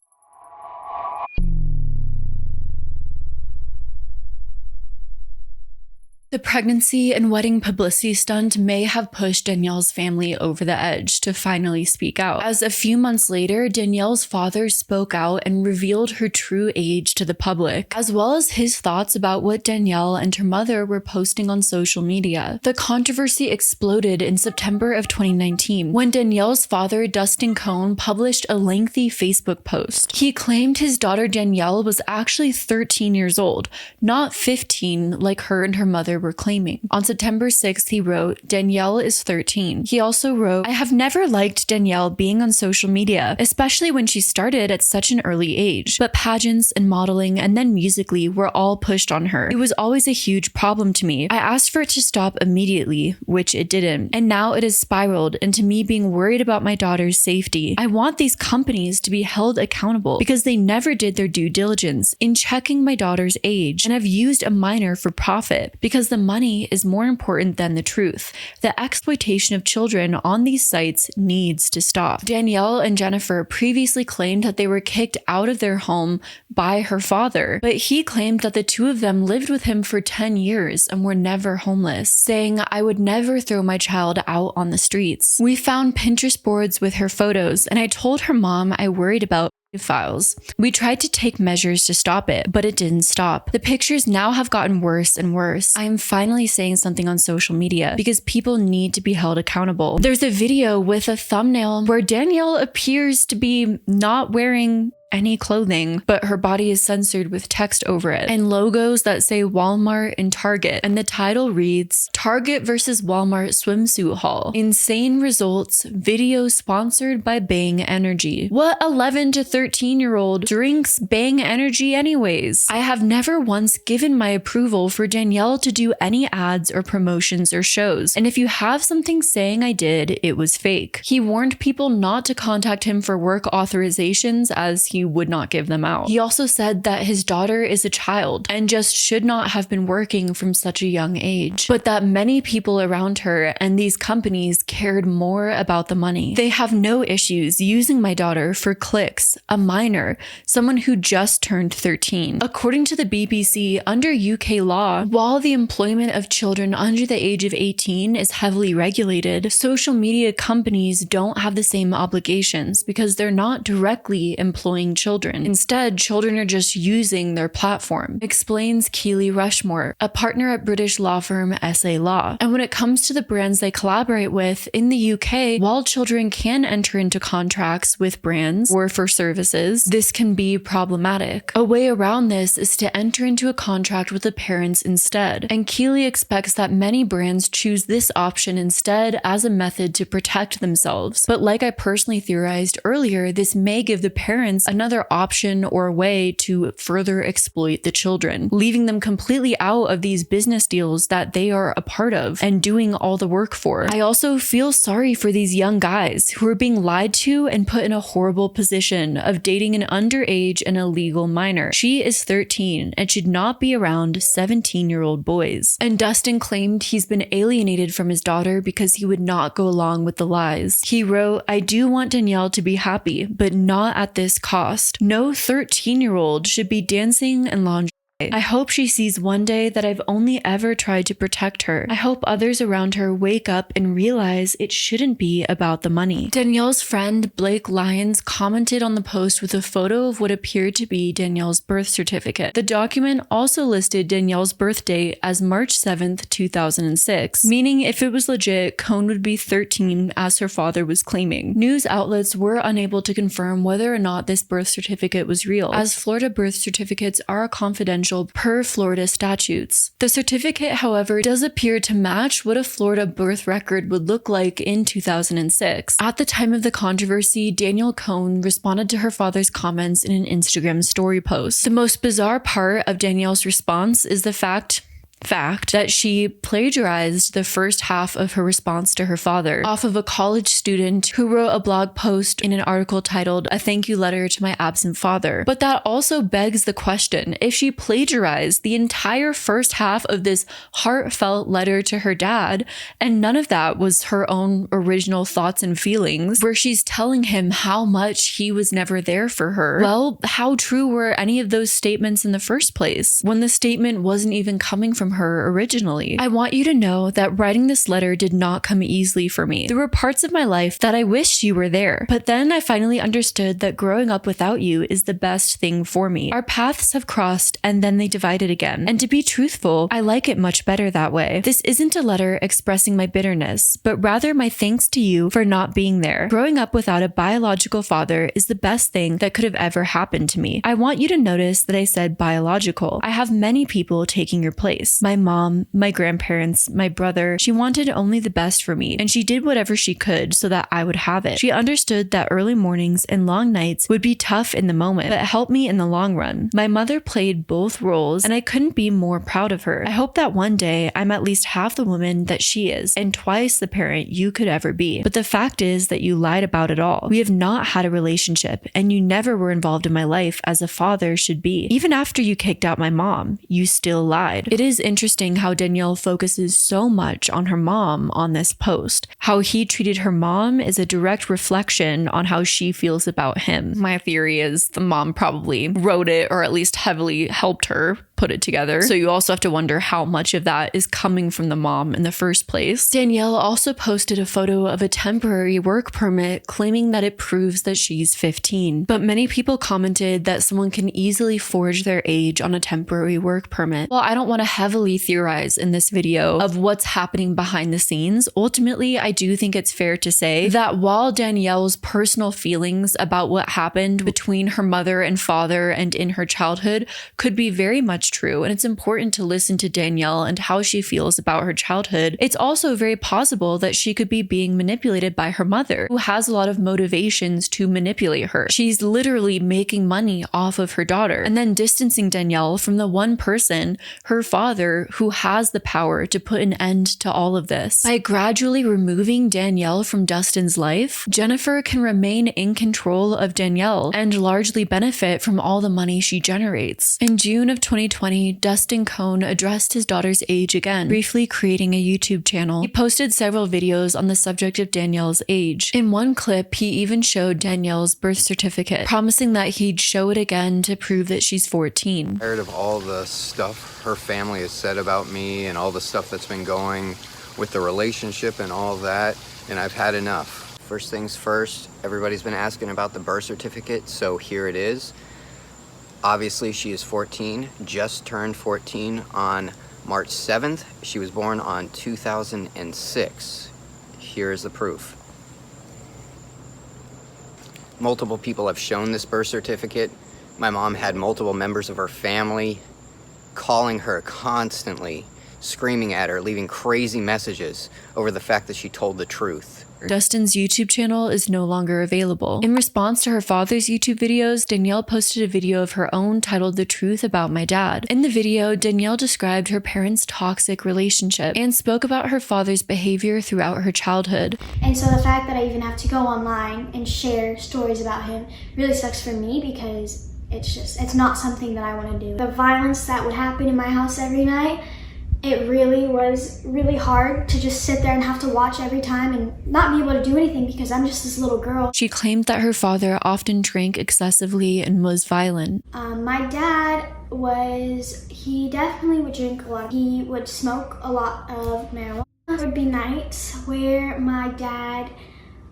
The pregnancy and wedding publicity stunt may have pushed Danielle's family over the edge to finally speak out, as a few months later, Danielle's father spoke out and revealed her true age to the public, as well as his thoughts about what Danielle and her mother were posting on social media. The controversy exploded in September of 2019 when Danielle's father, Danielle Cohn, published a lengthy Facebook post. He claimed his daughter Danielle was actually 13 years old, not 15 like her and her mother were claiming. On September 6th, he wrote, "Danielle is 13. He also wrote, "I have never liked Danielle being on social media, especially when she started at such an early age. But pageants and modeling and then Musical.ly were all pushed on her. It was always a huge problem to me. I asked for it to stop immediately, which it didn't. And now it has spiraled into me being worried about my daughter's safety. I want these companies to be held accountable because they never did their due diligence in checking my daughter's age and have used a minor for profit because the money is more important than the truth. The exploitation of children on these sites needs to stop." Danielle and Jennifer previously claimed that they were kicked out of their home by her father, but he claimed that the two of them lived with him for 10 years and were never homeless, saying, "I would never throw my child out on the streets." We found Pinterest boards with her photos, and I told her mom I worried about files. We tried to take measures to stop it, but it didn't stop. The pictures now have gotten worse and worse. I am finally saying something on social media because people need to be held accountable. There's a video with a thumbnail where Danielle appears to be not wearing any clothing, but her body is censored with text over it and logos that say Walmart and Target, and the title reads, "Target versus Walmart swimsuit haul. Insane results. Video sponsored by Bang Energy." What 11 to 13-year-old drinks Bang Energy anyways? I have never once given my approval for Danielle to do any ads or promotions or shows, and if you have something saying I did, it was fake. He warned people not to contact him for work authorizations as he would not give them out. He also said that his daughter is a child and just should not have been working from such a young age, but that many people around her and these companies cared more about the money. They have no issues using my daughter for clicks, a minor, someone who just turned 13. According to the BBC, under UK law, while the employment of children under the age of 18 is heavily regulated, social media companies don't have the same obligations because they're not directly employing children. Instead, children are just using their platform, explains Keely Rushmore, a partner at British law firm SA Law. And when it comes to the brands they collaborate with, in the UK, while children can enter into contracts with brands or for services, this can be problematic. A way around this is to enter into a contract with the parents instead. And Keely expects that many brands choose this option instead as a method to protect themselves. But like I personally theorized earlier, this may give the parents another option or way to further exploit the children, leaving them completely out of these business deals that they are a part of and doing all the work for. I also feel sorry for these young guys who are being lied to and put in a horrible position of dating an underage and illegal minor. She is 13 and should not be around 17-year-old boys. And Dustin claimed he's been alienated from his daughter because he would not go along with the lies. He wrote, "I do want Danielle to be happy, but not at this cost. No 13-year-old should be dancing in lingerie. I hope she sees one day that I've only ever tried to protect her. I hope others around her wake up and realize it shouldn't be about the money." Danielle's friend Blake Lyons commented on the post with a photo of what appeared to be Danielle's birth certificate. The document also listed Danielle's birth date as March 7th, 2006, meaning if it was legit, Cohn would be 13 as her father was claiming. News outlets were unable to confirm whether or not this birth certificate was real, as Florida birth certificates are confidential per Florida statutes. The certificate, however, does appear to match what a Florida birth record would look like in 2006. At the time of the controversy, Danielle Cohn responded to her father's comments in an Instagram story post. The most bizarre part of Danielle's response is the fact fact that she plagiarized the first half of her response to her father off of a college student who wrote a blog post in an article titled "A Thank You Letter to My Absent Father." But that also begs the question, if she plagiarized the entire first half of this heartfelt letter to her dad, and none of that was her own original thoughts and feelings, where she's telling him how much he was never there for her, well, how true were any of those statements in the first place, when the statement wasn't even coming from her originally? I want you to know that writing this letter did not come easily for me. There were parts of my life that I wished you were there, but then I finally understood that growing up without you is the best thing for me. Our paths have crossed and then they divided again, and to be truthful, I like it much better that way. This isn't a letter expressing my bitterness, but rather my thanks to you for not being there. Growing up without a biological father is the best thing that could have ever happened to me. I want you to notice that I said biological. I have many people taking your place. My mom, my grandparents, my brother. She wanted only the best for me, and she did whatever she could so that I would have it. She understood that early mornings and long nights would be tough in the moment, but helped me in the long run. My mother played both roles, and I couldn't be more proud of her. I hope that one day I'm at least half the woman that she is, and twice the parent you could ever be. But the fact is that you lied about it all. We have not had a relationship, and you never were involved in my life as a father should be. Even after you kicked out my mom, you still lied. It is interesting how Danielle focuses so much on her mom on this post. How he treated her mom is a direct reflection on how she feels about him. My theory is the mom probably wrote it, or at least heavily helped her put it together. So you also have to wonder how much of that is coming from the mom in the first place. Danielle also posted a photo of a temporary work permit claiming that it proves that she's 15. But many people commented that someone can easily forge their age on a temporary work permit. While I don't want to heavily theorize in this video of what's happening behind the scenes, ultimately I do think it's fair to say that while Danielle's personal feelings about what happened between her mother and father and in her childhood could be very much true, and it's important to listen to Danielle and how she feels about her childhood, it's also very possible that she could be being manipulated by her mother, who has a lot of motivations to manipulate her. She's literally making money off of her daughter and then distancing Danielle from the one person, her father, who has the power to put an end to all of this. By gradually removing Danielle from Dustin's life, Jennifer can remain in control of Danielle and largely benefit from all the money she generates. In June of 2020, Dustin Cohn addressed his daughter's age again, briefly creating a YouTube channel. He posted several videos on the subject of Danielle's age. In one clip, he even showed Danielle's birth certificate, promising that he'd show it again to prove that she's 14. Tired of all the stuff her family has said about me and all the stuff that's been going with the relationship and all that, and I've had enough. First things first, everybody's been asking about the birth certificate, so here it is. Obviously, she is 14, just turned 14 on March 7th. She was born on 2006. Here is the proof. Multiple people have shown this birth certificate. My mom had multiple members of her family calling her constantly, screaming at her, leaving crazy messages over the fact that she told the truth. Dustin's YouTube channel is no longer available. In response to her father's YouTube videos, Danielle posted a video of her own titled "The Truth About My Dad." In the video, Danielle described her parents' toxic relationship and spoke about her father's behavior throughout her childhood. And so the fact that I even have to go online and share stories about him really sucks for me, because it's not something that I want to do. The violence that would happen in my house every night, it really was really hard to just sit there and have to watch every time and not be able to do anything because I'm just this little girl. She claimed that her father often drank excessively and was violent. My dad he definitely would drink a lot. He would smoke a lot of marijuana. There would be nights where my dad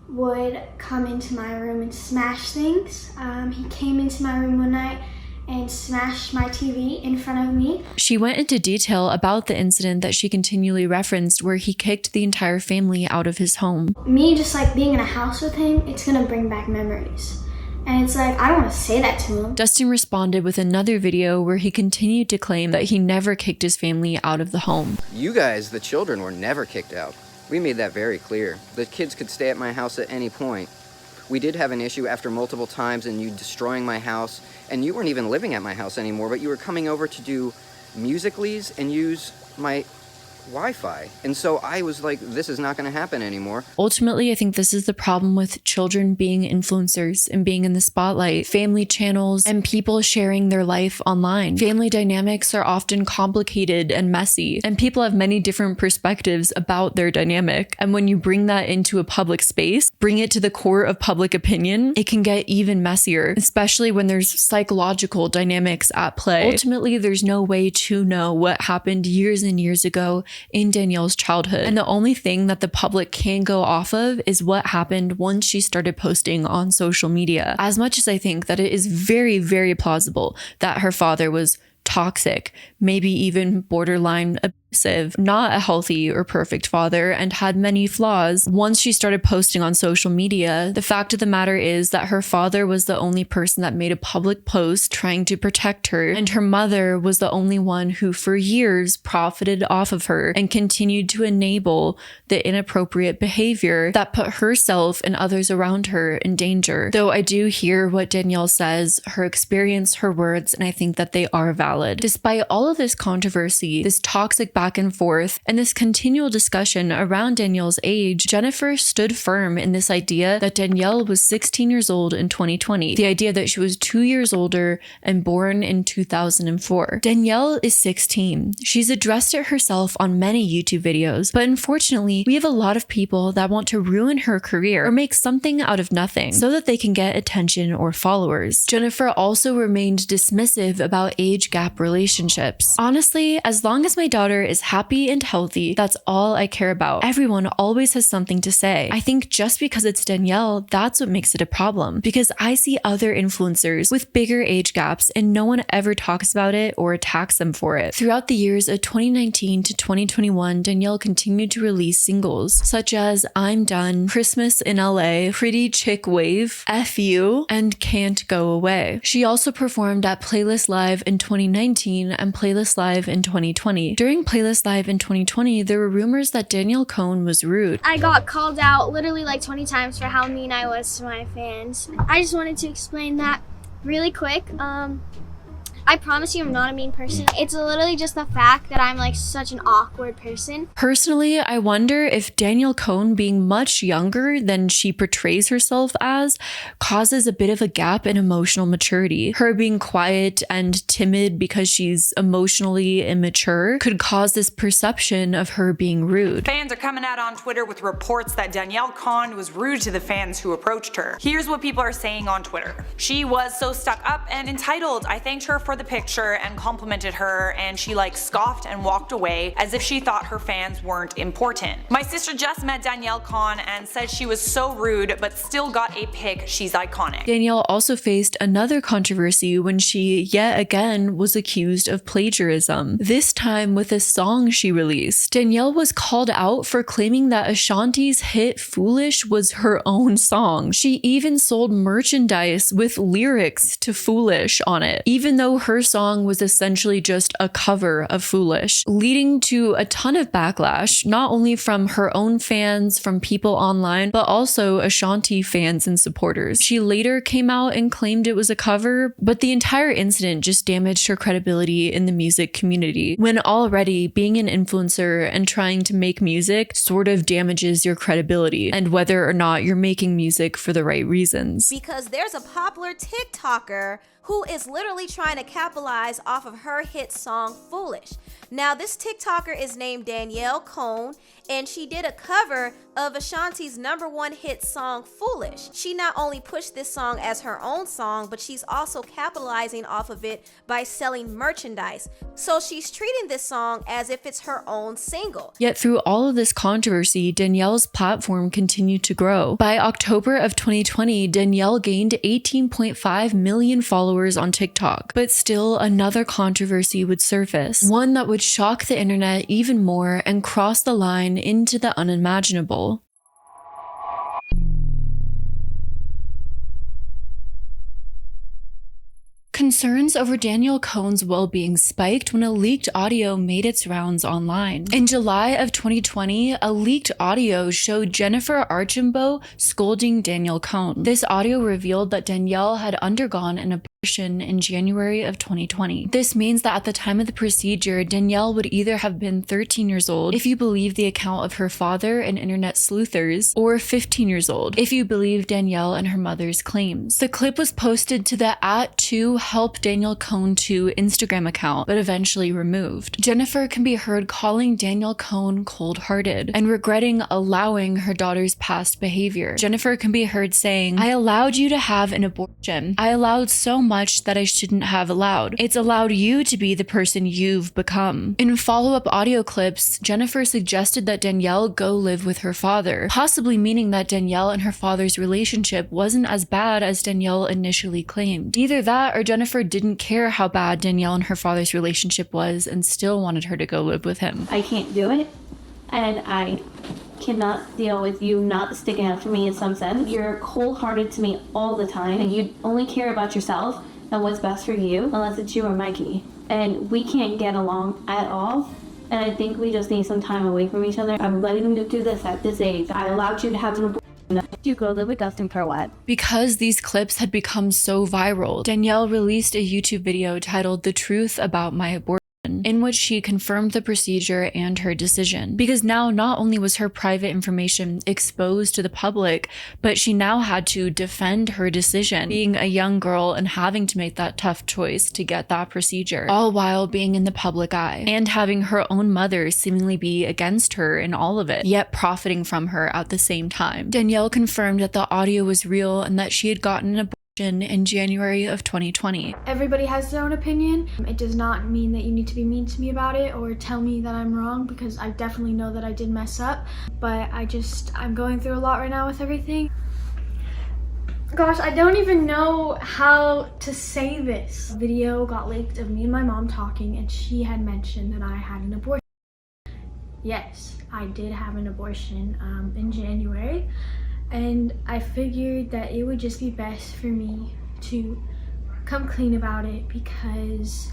would come into my room and smash things. He came into my room one night and smashed my TV in front of me. She went into detail about the incident that she continually referenced, where he kicked the entire family out of his home. Me just like being in a house with him, it's gonna bring back memories. And it's like, I don't want to say that to him. Dustin responded with another video where he continued to claim that he never kicked his family out of the home. You guys, the children, were never kicked out. We made that very clear. The kids could stay at my house at any point. We did have an issue after multiple times and you destroying my house, and you weren't even living at my house anymore, but you were coming over to do Musical.lys and use my Wi-Fi. And so I was like, this is not going to happen anymore. Ultimately, I think this is the problem with children being influencers and being in the spotlight, family channels, and people sharing their life online. Family dynamics are often complicated and messy, and people have many different perspectives about their dynamic. And when you bring that into a public space, bring it to the core of public opinion, it can get even messier, especially when there's psychological dynamics at play. Ultimately, there's no way to know what happened years and years ago in Danielle's childhood. And the only thing that the public can go off of is what happened once she started posting on social media. As much as I think that it is very, very plausible that her father was toxic, maybe even borderline abusive, not a healthy or perfect father, and had many flaws. Once she started posting on social media, the fact of the matter is that her father was the only person that made a public post trying to protect her, and her mother was the only one who for years profited off of her and continued to enable the inappropriate behavior that put herself and others around her in danger. Though I do hear what Danielle says, her experience, her words, and I think that they are valid. Despite all of this controversy, this toxic back and forth, and this continual discussion around Danielle's age, Jennifer stood firm in this idea that Danielle was 16 years old in 2020, the idea that she was 2 years older and born in 2004. Danielle is 16. She's addressed it herself on many YouTube videos, but unfortunately, we have a lot of people that want to ruin her career or make something out of nothing so that they can get attention or followers. Jennifer also remained dismissive about age gap relationships. Honestly, as long as my daughter is happy and healthy, that's all I care about. Everyone always has something to say. I think just because it's Danielle, that's what makes it a problem, because I see other influencers with bigger age gaps and no one ever talks about it or attacks them for it. Throughout the years of 2019 to 2021, Danielle continued to release singles such as I'm Done, Christmas in LA, Pretty Chick Wave, F You, and Can't Go Away. She also performed at Playlist Live in 2019 and Playlist Live in 2020. During Playlist Live in 2020, there were rumors that Danielle Cohn was rude. I got called out literally like 20 times for how mean I was to my fans. I just wanted to explain that really quick. I promise you I'm not a mean person. It's literally just the fact that I'm like such an awkward person. Personally, I wonder if Danielle Cohn being much younger than she portrays herself as causes a bit of a gap in emotional maturity. Her being quiet and timid because she's emotionally immature could cause this perception of her being rude. Fans are coming out on Twitter with reports that Danielle Cohn was rude to the fans who approached her. Here's what people are saying on Twitter. She was so stuck up and entitled. I thanked her for the picture and complimented her, and she like scoffed and walked away as if she thought her fans weren't important. My sister just met Danielle Cohn and said she was so rude but still got a pic. She's iconic. Danielle also faced another controversy when she yet again was accused of plagiarism, this time with a song she released. Danielle was called out for claiming that Ashanti's hit Foolish was her own song. She even sold merchandise with lyrics to Foolish on it, even though her song was essentially just a cover of Foolish, leading to a ton of backlash, not only from her own fans, from people online, but also Ashanti fans and supporters. She later came out and claimed it was a cover, but the entire incident just damaged her credibility in the music community, when already being an influencer and trying to make music sort of damages your credibility and whether or not you're making music for the right reasons. Because there's a popular TikToker who is literally trying to capitalize off of her hit song Foolish. Now, this TikToker is named Danielle Cohn, and she did a cover of Ashanti's #1 hit song Foolish. She not only pushed this song as her own song, but she's also capitalizing off of it by selling merchandise. So she's treating this song as if it's her own single. Yet through all of this controversy, Danielle's platform continued to grow. By October of 2020, Danielle gained 18.5 million followers on TikTok. But still, another controversy would surface, one that would shock the internet even more and cross the line into the unimaginable. Concerns over Danielle Cohn's well-being spiked when a leaked audio made its rounds online. In July of 2020, a leaked audio showed Jennifer Archambault scolding Danielle Cohn. This audio revealed that Danielle had undergone an abortion in January of 2020. This means that at the time of the procedure, Danielle would either have been 13 years old, if you believe the account of her father and internet sleuthers, or 15 years old, if you believe Danielle and her mother's claims. The clip was posted to the @2Help Danielle Cohn 2 Instagram account, but eventually removed. Jennifer can be heard calling Danielle Cohn cold-hearted and regretting allowing her daughter's past behavior. Jennifer can be heard saying, "I allowed you to have an abortion. I allowed so much that I shouldn't have allowed. It's allowed you to be the person you've become." In follow-up audio clips, Jennifer suggested that Danielle go live with her father, possibly meaning that Danielle and her father's relationship wasn't as bad as Danielle initially claimed. Either that or Jennifer didn't care how bad Danielle and her father's relationship was and still wanted her to go live with him. I can't do it, and I cannot deal with you not sticking up for me in some sense. You're cold-hearted to me all the time, and you only care about yourself and what's best for you, unless it's you or Mikey. And we can't get along at all. And I think we just need some time away from each other. I'm letting you do this at this age. I allowed you to have an abortion. You go live with Dustin for what? Because these clips had become so viral, Danielle released a YouTube video titled "The Truth About My Abortion," in which she confirmed the procedure and her decision. Because now not only was her private information exposed to the public, but she now had to defend her decision, being a young girl and having to make that tough choice to get that procedure, all while being in the public eye, and having her own mother seemingly be against her in all of it, yet profiting from her at the same time. Danielle confirmed that the audio was real and that she had gotten an abortion in January of 2020. Everybody has their own opinion. It does not mean that you need to be mean to me about it or tell me that I'm wrong, because I definitely know that I did mess up, but I'm going through a lot right now with everything. Gosh, I don't even know how to say this. A video got leaked of me and my mom talking, and she had mentioned that I had an abortion. Yes, I did have an abortion in January. And I figured that it would just be best for me to come clean about it, because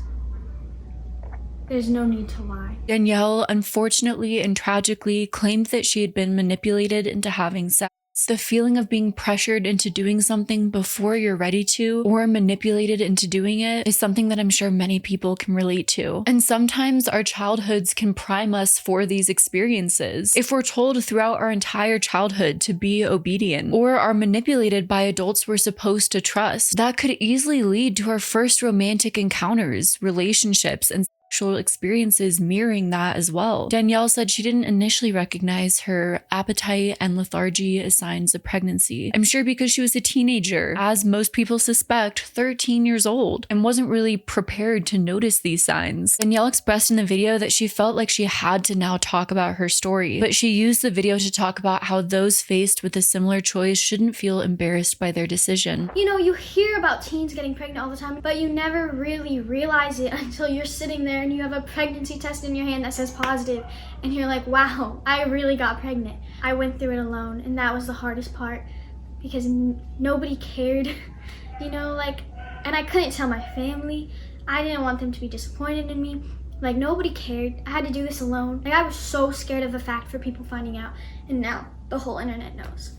there's no need to lie. Danielle, unfortunately and tragically, claimed that she had been manipulated into having sex. The feeling of being pressured into doing something before you're ready to, or manipulated into doing it, is something that I'm sure many people can relate to. And sometimes our childhoods can prime us for these experiences. If we're told throughout our entire childhood to be obedient, or are manipulated by adults we're supposed to trust, that could easily lead to our first romantic encounters, relationships, and sexual experiences mirroring that as well. Danielle said she didn't initially recognize her appetite and lethargy as signs of pregnancy. I'm sure because she was a teenager, as most people suspect, 13 years old, and wasn't really prepared to notice these signs. Danielle expressed in the video that she felt like she had to now talk about her story, but she used the video to talk about how those faced with a similar choice shouldn't feel embarrassed by their decision. You know, you hear about teens getting pregnant all the time, but you never really realize it until you're sitting there and you have a pregnancy test in your hand that says positive, and you're like, wow, I really got pregnant. I went through it alone, and that was the hardest part, because nobody cared, you know, like, and I couldn't tell my family. I didn't want them to be disappointed in me. Like, nobody cared. I had to do this alone. Like, I was so scared of the fact for people finding out, and now the whole internet knows.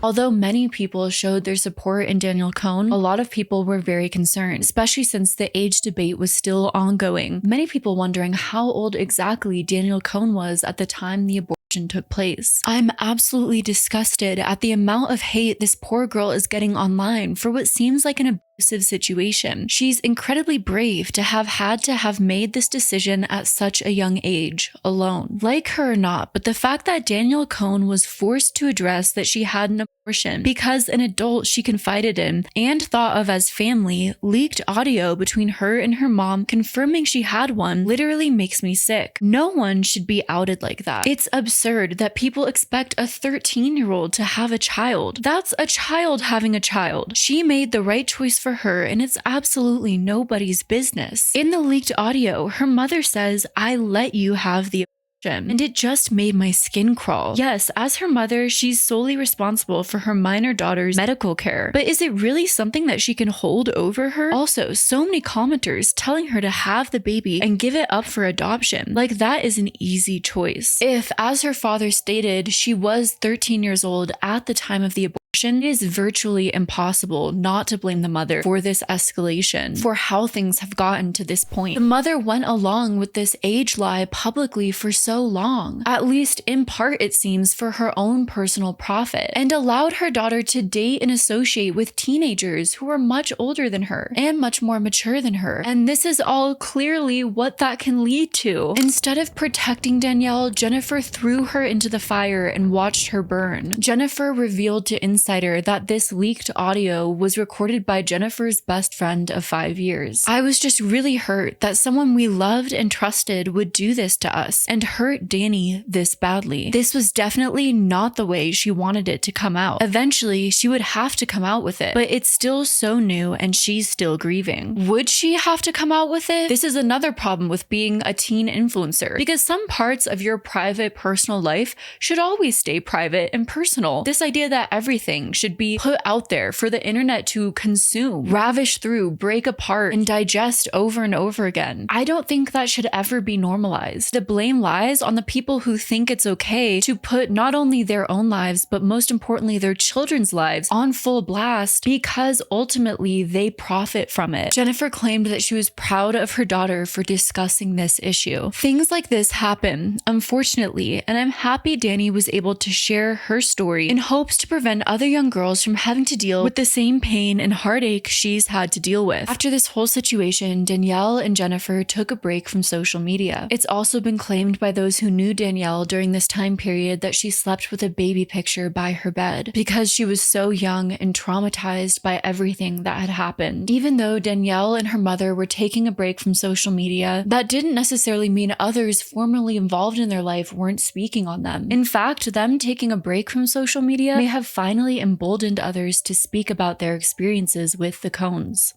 Although many people showed their support in Danielle Cohn, a lot of people were very concerned, especially since the age debate was still ongoing. Many people wondering how old exactly Danielle Cohn was at the time the abortion took place. I'm absolutely disgusted at the amount of hate this poor girl is getting online for what seems like an abusive situation. She's incredibly brave to have had to have made this decision at such a young age, alone. Like her or not, but the fact that Danielle Cohn was forced to address that she had an abortion because an adult she confided in and thought of as family leaked audio between her and her mom confirming she had one literally makes me sick. No one should be outed like that. It's absurd that people expect a 13-year-old to have a child. That's a child having a child. She made the right choice for her, and it's absolutely nobody's business. In the leaked audio, her mother says, "I let you have the and it just made my skin crawl. Yes, as her mother, she's solely responsible for her minor daughter's medical care, but is it really something that she can hold over her? Also, so many commenters telling her to have the baby and give it up for adoption. Like, that is an easy choice. If, as her father stated, she was 13 years old at the time of the abortion, it is virtually impossible not to blame the mother for this escalation, for how things have gotten to this point. The mother went along with this age lie publicly for so long, at least in part it seems for her own personal profit, and allowed her daughter to date and associate with teenagers who are much older than her and much more mature than her. And this is all clearly what that can lead to. Instead of protecting Danielle, Jennifer threw her into the fire and watched her burn. Jennifer revealed to Insider that this leaked audio was recorded by Jennifer's best friend of 5 years. I was just really hurt that someone we loved and trusted would do this to us and hurt Danny this badly. This was definitely not the way she wanted it to come out. Eventually, she would have to come out with it, but it's still so new and she's still grieving. Would she have to come out with it? This is another problem with being a teen influencer, because some parts of your private personal life should always stay private and personal. This idea that everything should be put out there for the internet to consume, ravish through, break apart, and digest over and over again. I don't think that should ever be normalized. The blame lies on the people who think it's okay to put not only their own lives, but most importantly their children's lives on full blast because ultimately they profit from it. Jennifer claimed that she was proud of her daughter for discussing this issue. Things like this happen, unfortunately, and I'm happy Danny was able to share her story in hopes to prevent other young girls from having to deal with the same pain and heartache she's had to deal with. After this whole situation, Danielle and Jennifer took a break from social media. It's also been claimed by those who knew Danielle during this time period that she slept with a baby picture by her bed because she was so young and traumatized by everything that had happened. Even though Danielle and her mother were taking a break from social media, that didn't necessarily mean others formerly involved in their life weren't speaking on them. In fact, them taking a break from social media may have finally emboldened others to speak about their experiences with the Cohns.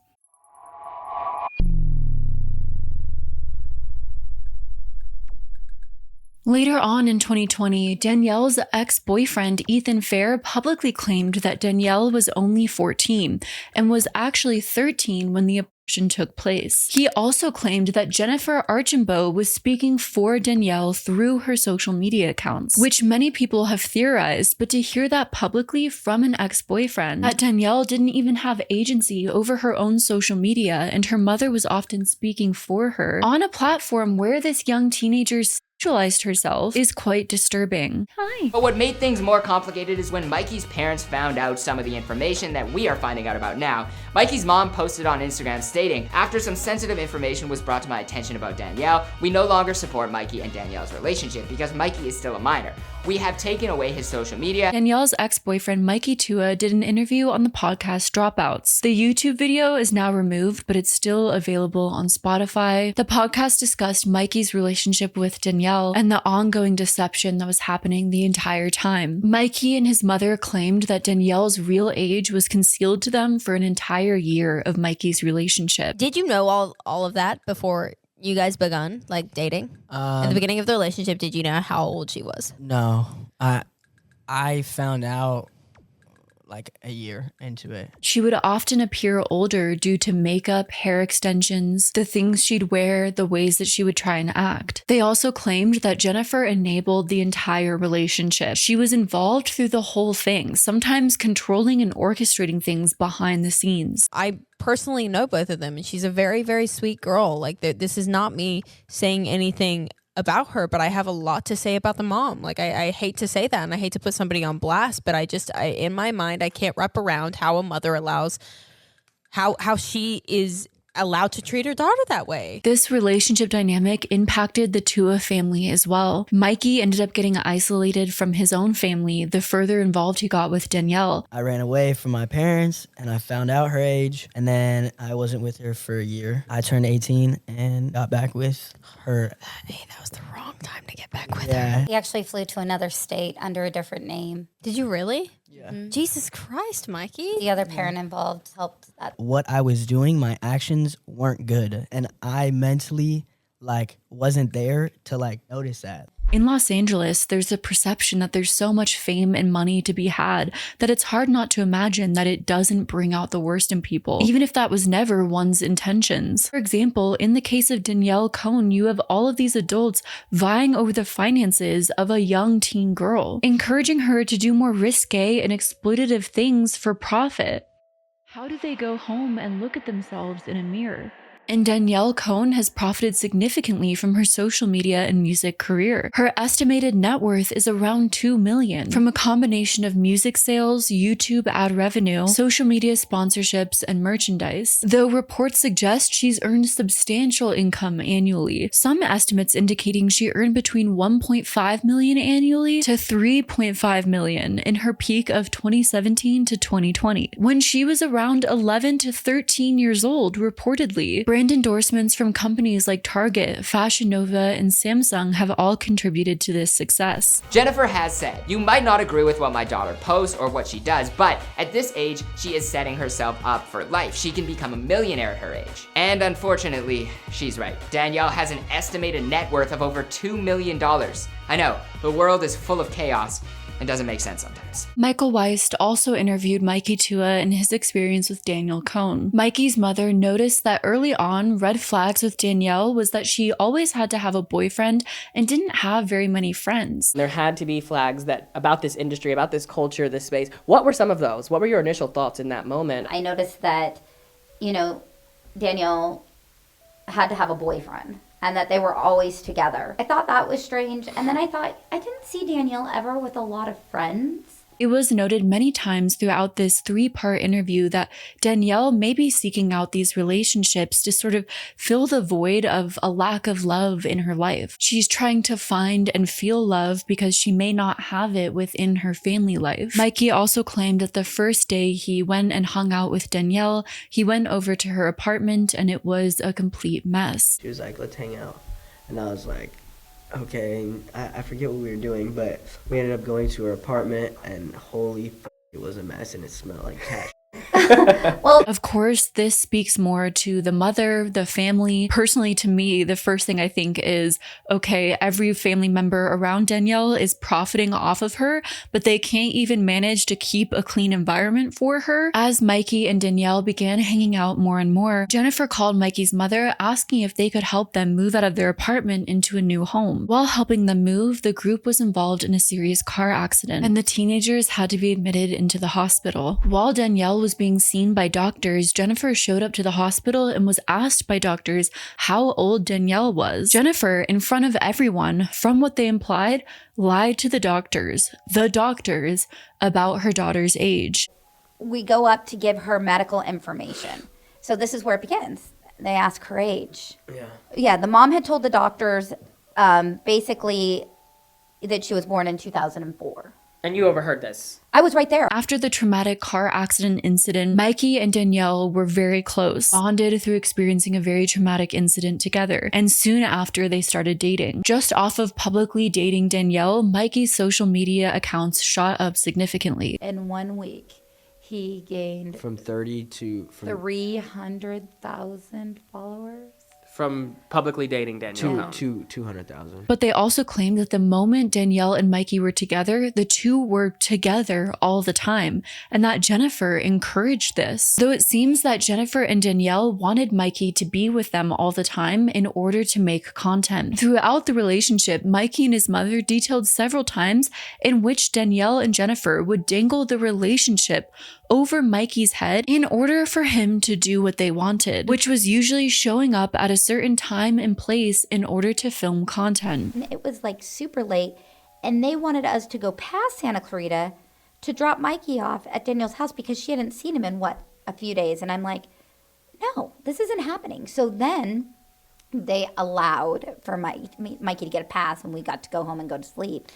Later on in 2020, Danielle's ex-boyfriend Ethan Fair publicly claimed that Danielle was only 14 and was actually 13 when the took place. He also claimed that Jennifer Archambault was speaking for Danielle through her social media accounts, which many people have theorized, but to hear that publicly from an ex-boyfriend, that Danielle didn't even have agency over her own social media and her mother was often speaking for her on a platform where this young teenager sexualized herself is quite disturbing. Hi. But what made things more complicated is when Mikey's parents found out some of the information that we are finding out about now. Mikey's mom posted on Instagram stating, "After some sensitive information was brought to my attention about Danielle, we no longer support Mikey and Danielle's relationship because Mikey is still a minor. We have taken away his social media." Danielle's ex-boyfriend Mikey Tua did an interview on the podcast Dropouts. The YouTube video is now removed, but it's still available on Spotify. The podcast discussed Mikey's relationship with Danielle and the ongoing deception that was happening the entire time. Mikey and his mother claimed that Danielle's real age was concealed to them for an entire year of Mikey's relationship. Did you know all of that before you guys begun dating? At the beginning of the relationship, did you know how old she was? No, I found out a year into it. She would often appear older due to makeup, hair extensions, the things she'd wear, the ways that she would try and act. They also claimed that Jennifer enabled the entire relationship. She was involved through the whole thing, sometimes controlling and orchestrating things behind the scenes. I personally know both of them, and she's a very, very sweet girl. This is not me saying anything about her, but I have a lot to say about the mom. I hate to say that, and I hate to put somebody on blast, but I in my mind, I can't wrap around how a mother allows how she is allowed to treat her daughter that way. This relationship dynamic impacted the Tua family as well. Mikey ended up getting isolated from his own family the further involved he got with Danielle. I ran away from my parents and I found out her age, and then I wasn't with her for a year. I turned 18 and got back with her. Hey, that was the wrong time to get back with her. He actually flew to another state under a different name. Did you really? Yeah. Jesus Christ, Mikey. The other parent involved helped that. What I was doing, my actions weren't good, and I mentally wasn't there to notice that. In Los Angeles, there's a perception that there's so much fame and money to be had that it's hard not to imagine that it doesn't bring out the worst in people, even if that was never one's intentions. For example, in the case of Danielle Cohn, you have all of these adults vying over the finances of a young teen girl, encouraging her to do more risque and exploitative things for profit. How do they go home and look at themselves in a mirror? And Danielle Cohn has profited significantly from her social media and music career. Her estimated net worth is around $2 million from a combination of music sales, YouTube ad revenue, social media sponsorships, and merchandise. Though reports suggest she's earned substantial income annually, some estimates indicating she earned between $1.5 million annually to $3.5 million in her peak of 2017 to 2020, when she was around 11 to 13 years old, reportedly. Brand endorsements from companies like Target, Fashion Nova, and Samsung have all contributed to this success. Jennifer has said, "You might not agree with what my daughter posts or what she does, but at this age, she is setting herself up for life. She can become a millionaire at her age." And unfortunately, she's right. Danielle has an estimated net worth of over $2 million. I know, the world is full of chaos and doesn't make sense sometimes. Michael Weist also interviewed Mikey Tua and his experience with Danielle Cohn. Mikey's mother noticed that early on, red flags with Danielle was that she always had to have a boyfriend and didn't have very many friends. There had to be flags that about this industry, about this culture, this space. What were some of those? What were your initial thoughts in that moment? I noticed that, Danielle had to have a boyfriend and that they were always together. I thought that was strange. And then I thought, I didn't see Danielle ever with a lot of friends. It was noted many times throughout this 3-part interview that Danielle may be seeking out these relationships to sort of fill the void of a lack of love in her life. She's trying to find and feel love because she may not have it within her family life. Mikey also claimed that the first day he went and hung out with Danielle, he went over to her apartment and it was a complete mess. She was like, let's hang out. And I was like, okay, I forget what we were doing, but we ended up going to her apartment, and holy f***, it was a mess, and it smelled like cat. Well, of course, this speaks more to the mother, the family. Personally, to me, the first thing I think is, okay, every family member around Danielle is profiting off of her, but they can't even manage to keep a clean environment for her. As Mikey and Danielle began hanging out more and more, Jennifer called Mikey's mother, asking if they could help them move out of their apartment into a new home. While helping them move, the group was involved in a serious car accident, and the teenagers had to be admitted into the hospital. While Danielle was being seen by doctors, Jennifer showed up to the hospital and was asked by doctors how old Danielle was. Jennifer, in front of everyone, from what they implied, lied to the doctors, about her daughter's age. We go up to give her medical information. So this is where it begins. They ask her age. Yeah, the mom had told the doctors basically that she was born in 2004. And you overheard this? I was right there. After the traumatic car accident incident, Mikey and Danielle were very close, bonded through experiencing a very traumatic incident together. And soon after, they started dating. Just off of publicly dating Danielle, Mikey's social media accounts shot up significantly. In 1 week, he gained From 30 to... 300,000 followers. From publicly dating Danielle. 200,000. But they also claimed that the moment Danielle and Mikey were together, the two were together all the time, and that Jennifer encouraged this. Though it seems that Jennifer and Danielle wanted Mikey to be with them all the time in order to make content. Throughout the relationship, Mikey and his mother detailed several times in which Danielle and Jennifer would dangle the relationship over Mikey's head in order for him to do what they wanted, which was usually showing up at a certain time and place in order to film content. It was like super late, and they wanted us to go past Santa Clarita to drop Mikey off at Danielle's house because she hadn't seen him in, a few days. And I'm like, no, this isn't happening. So then they allowed for Mikey to get a pass, and we got to go home and go to sleep.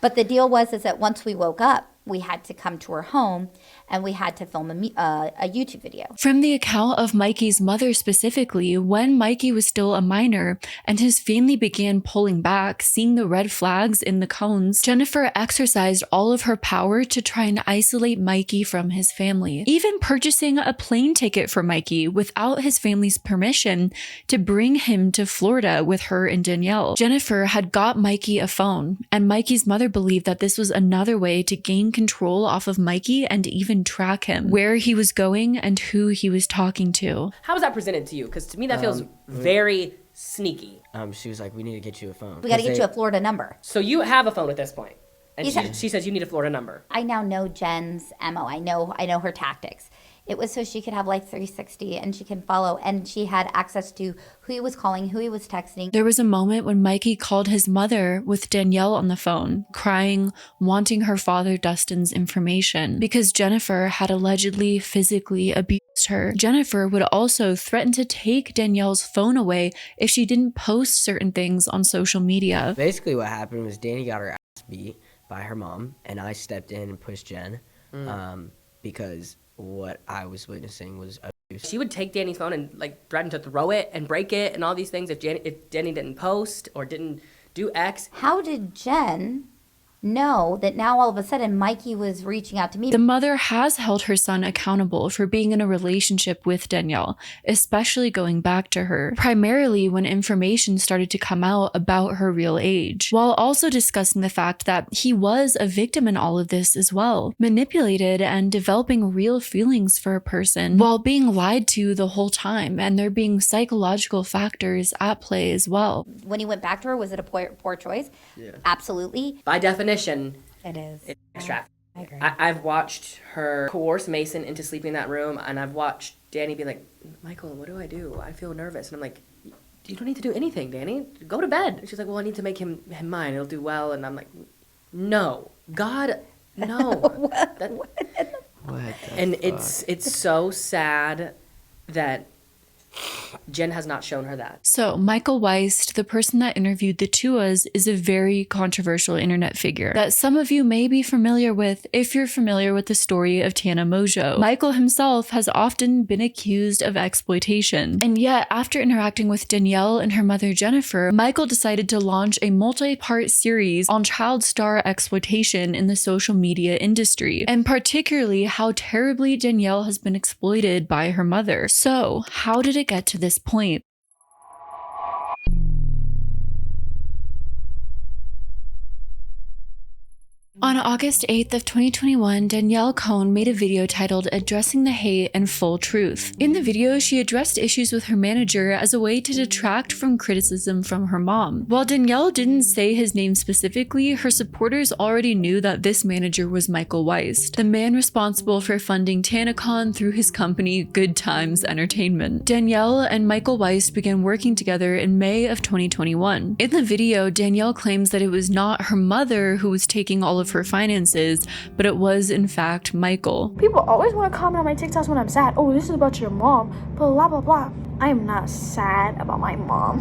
But the deal was that once we woke up, we had to come to her home and we had to film a YouTube video. From the account of Mikey's mother specifically, when Mikey was still a minor and his family began pulling back, seeing the red flags in the Cohns, Jennifer exercised all of her power to try and isolate Mikey from his family, even purchasing a plane ticket for Mikey without his family's permission to bring him to Florida with her and Danielle. Jennifer had got Mikey a phone, and Mikey's mother believed that this was another way to gain control off of Mikey and even track him, where he was going and who he was talking to. How was that presented to you? Because to me that feels very sneaky. She was like, we need to get you a phone. We got to get you a Florida number. So you have a phone at this point, and she says you need a Florida number. I now know Jen's MO. I know her tactics. It was so she could have Life 360 and she can follow, and she had access to who he was calling, who he was texting. There was a moment when Mikey called his mother with Danielle on the phone, crying, wanting her father Dustin's information because Jennifer had allegedly physically abused her. Jennifer would also threaten to take Danielle's phone away if she didn't post certain things on social media. Basically what happened was Danny got her ass beat by her mom, and I stepped in and pushed Jen because what I was witnessing was abuse. She would take Danny's phone and like threaten to throw it and break it and all these things if Danny didn't post or didn't do X. How did Jen know that now all of a sudden Mikey was reaching out to me? The mother has held her son accountable for being in a relationship with Danielle, especially going back to her, primarily when information started to come out about her real age, while also discussing the fact that he was a victim in all of this as well, manipulated and developing real feelings for a person while being lied to the whole time, and there being psychological factors at play as well. When he went back to her, was it a poor choice? Yeah. Absolutely. By definition, it is. It's extravagant. I agree. I've watched her coerce Mason into sleeping in that room, and I've watched Danny be like, Michael, what do? I feel nervous. And I'm like, you don't need to do anything, Danny. Go to bed. And she's like, well, I need to make him mine. It'll do well. And I'm like, no. God, no. What and it's so sad that Jen has not shown her that. So, Michael Weist, the person that interviewed the Tuas, is a very controversial internet figure that some of you may be familiar with if you're familiar with the story of Tana Mojo. Michael himself has often been accused of exploitation. And yet, after interacting with Danielle and her mother Jennifer, Michael decided to launch a multi-part series on child star exploitation in the social media industry, and particularly how terribly Danielle has been exploited by her mother. So, how did it get to this point? On August 8th of 2021, Danielle Cohn made a video titled Addressing the Hate and Full Truth. In the video, she addressed issues with her manager as a way to detract from criticism from her mom. While Danielle didn't say his name specifically, her supporters already knew that this manager was Michael Weist, the man responsible for funding TanaCon through his company Good Times Entertainment. Danielle and Michael Weist began working together in May of 2021. In the video, Danielle claims that it was not her mother who was taking all of her finances, but it was in fact Michael. People always want to comment on my TikToks when I'm sad. Oh, this is about your mom, blah blah blah. I am not sad about my mom.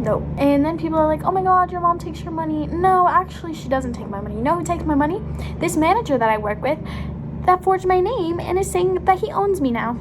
No. And then people are like, oh my god, your mom takes your money. No, actually she doesn't take my money. You know who takes my money? This manager that I work with that forged my name and is saying that he owns me now.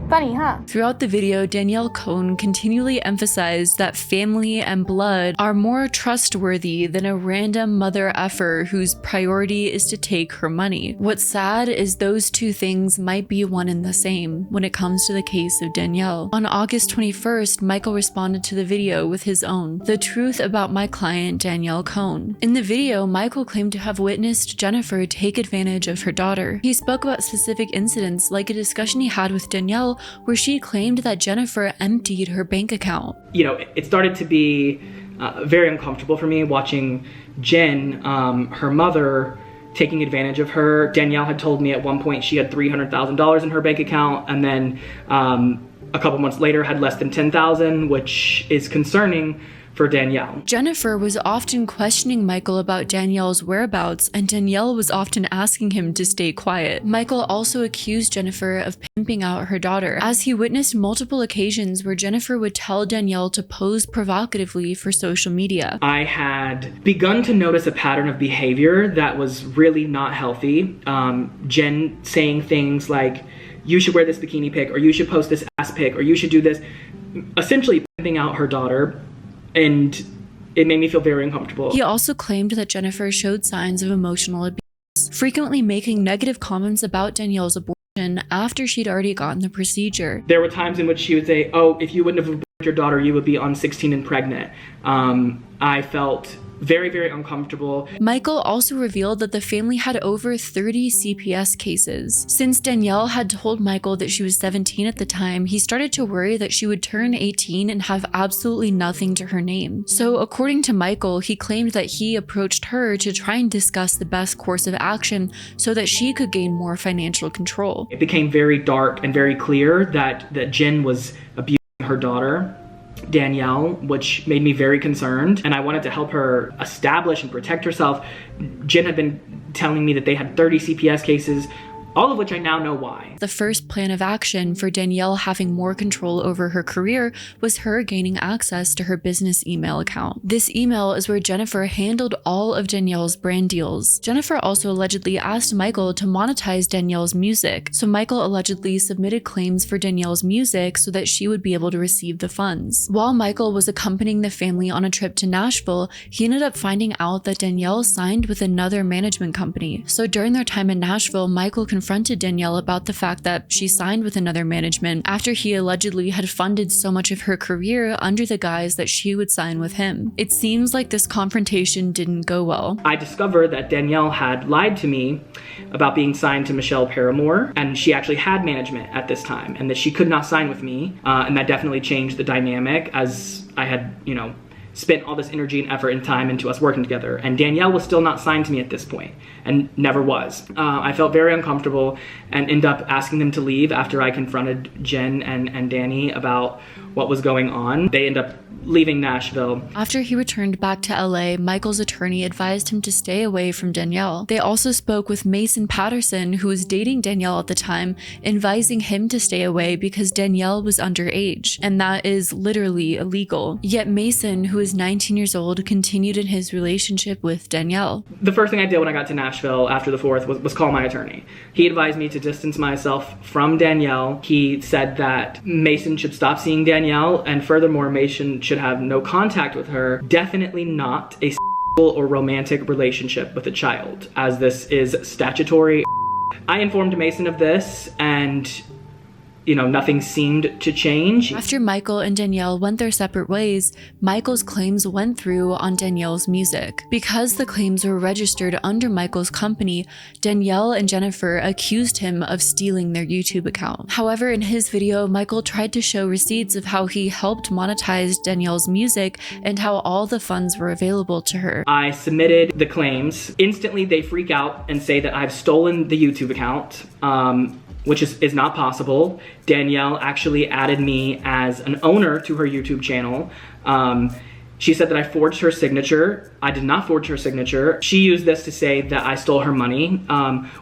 Funny, huh? Throughout the video, Danielle Cohn continually emphasized that family and blood are more trustworthy than a random mother effer whose priority is to take her money. What's sad is those two things might be one and the same when it comes to the case of Danielle. On August 21st, Michael responded to the video with his own, The Truth About My Client Danielle Cohn. In the video, Michael claimed to have witnessed Jennifer take advantage of her daughter. He spoke about specific incidents like a discussion he had with Danielle where she claimed that Jennifer emptied her bank account. You know, it started to be very uncomfortable for me watching Jen, her mother, taking advantage of her. Danielle had told me at one point she had $300,000 in her bank account, and then a couple months later had less than $10,000, which is concerning for Danielle. Jennifer was often questioning Michael about Danielle's whereabouts, and Danielle was often asking him to stay quiet. Michael also accused Jennifer of pimping out her daughter, as he witnessed multiple occasions where Jennifer would tell Danielle to pose provocatively for social media. I had begun to notice a pattern of behavior that was really not healthy. Jen saying things like, you should wear this bikini pic, or you should post this ass pic, or you should do this, essentially pimping out her daughter. And it made me feel very uncomfortable. He also claimed that Jennifer showed signs of emotional abuse, frequently making negative comments about Danielle's abortion after she'd already gotten the procedure. There were times in which she would say, oh, if you wouldn't have aborted your daughter, you would be on 16 and pregnant. I felt very, very uncomfortable. Michael also revealed that the family had over 30 CPS cases. Since Danielle had told Michael that she was 17 at the time, he started to worry that she would turn 18 and have absolutely nothing to her name. So according to Michael, he claimed that he approached her to try and discuss the best course of action so that she could gain more financial control. It became very dark and very clear that Jen was abusing her daughter, Danielle, which made me very concerned, and I wanted to help her establish and protect herself. Jen had been telling me that they had 30 CPS cases, all of which I now know why. The first plan of action for Danielle having more control over her career was her gaining access to her business email account. This email is where Jennifer handled all of Danielle's brand deals. Jennifer also allegedly asked Michael to monetize Danielle's music, so Michael allegedly submitted claims for Danielle's music so that she would be able to receive the funds. While Michael was accompanying the family on a trip to Nashville, he ended up finding out that Danielle signed with another management company. So during their time in Nashville, Michael confronted Danielle about the fact that she signed with another management after he allegedly had funded so much of her career under the guise that she would sign with him. It seems like this confrontation didn't go well. I discovered that Danielle had lied to me about being signed to Michelle Paramore, and she actually had management at this time, and that she could not sign with me, and that definitely changed the dynamic, as I had, spent all this energy and effort and time into us working together. And Danielle was still not signed to me at this point, and never was. I felt very uncomfortable and ended up asking them to leave after I confronted Jen and Danny about what was going on. They ended up leaving Nashville. After he returned back to LA, Michael's attorney advised him to stay away from Danielle. They also spoke with Mason Patterson, who was dating Danielle at the time, advising him to stay away because Danielle was underage, and that is literally illegal. Yet Mason, who is 19 years old, continued in his relationship with Danielle. The first thing I did when I got to Nashville after the 4th was call my attorney. He advised me to distance myself from Danielle. He said that Mason should stop seeing Danielle, and furthermore, Mason should have no contact with her. Definitely not a sexual or romantic relationship with a child, as this is statutory. I informed Mason of this, and nothing seemed to change. After Michael and Danielle went their separate ways, Michael's claims went through on Danielle's music. Because the claims were registered under Michael's company, Danielle and Jennifer accused him of stealing their YouTube account. However, in his video, Michael tried to show receipts of how he helped monetize Danielle's music and how all the funds were available to her. I submitted the claims. Instantly, they freak out and say that I've stolen the YouTube account. Which is not possible. Danielle actually added me as an owner to her YouTube channel. She said that I forged her signature. I did not forge her signature. She used this to say that I stole her money.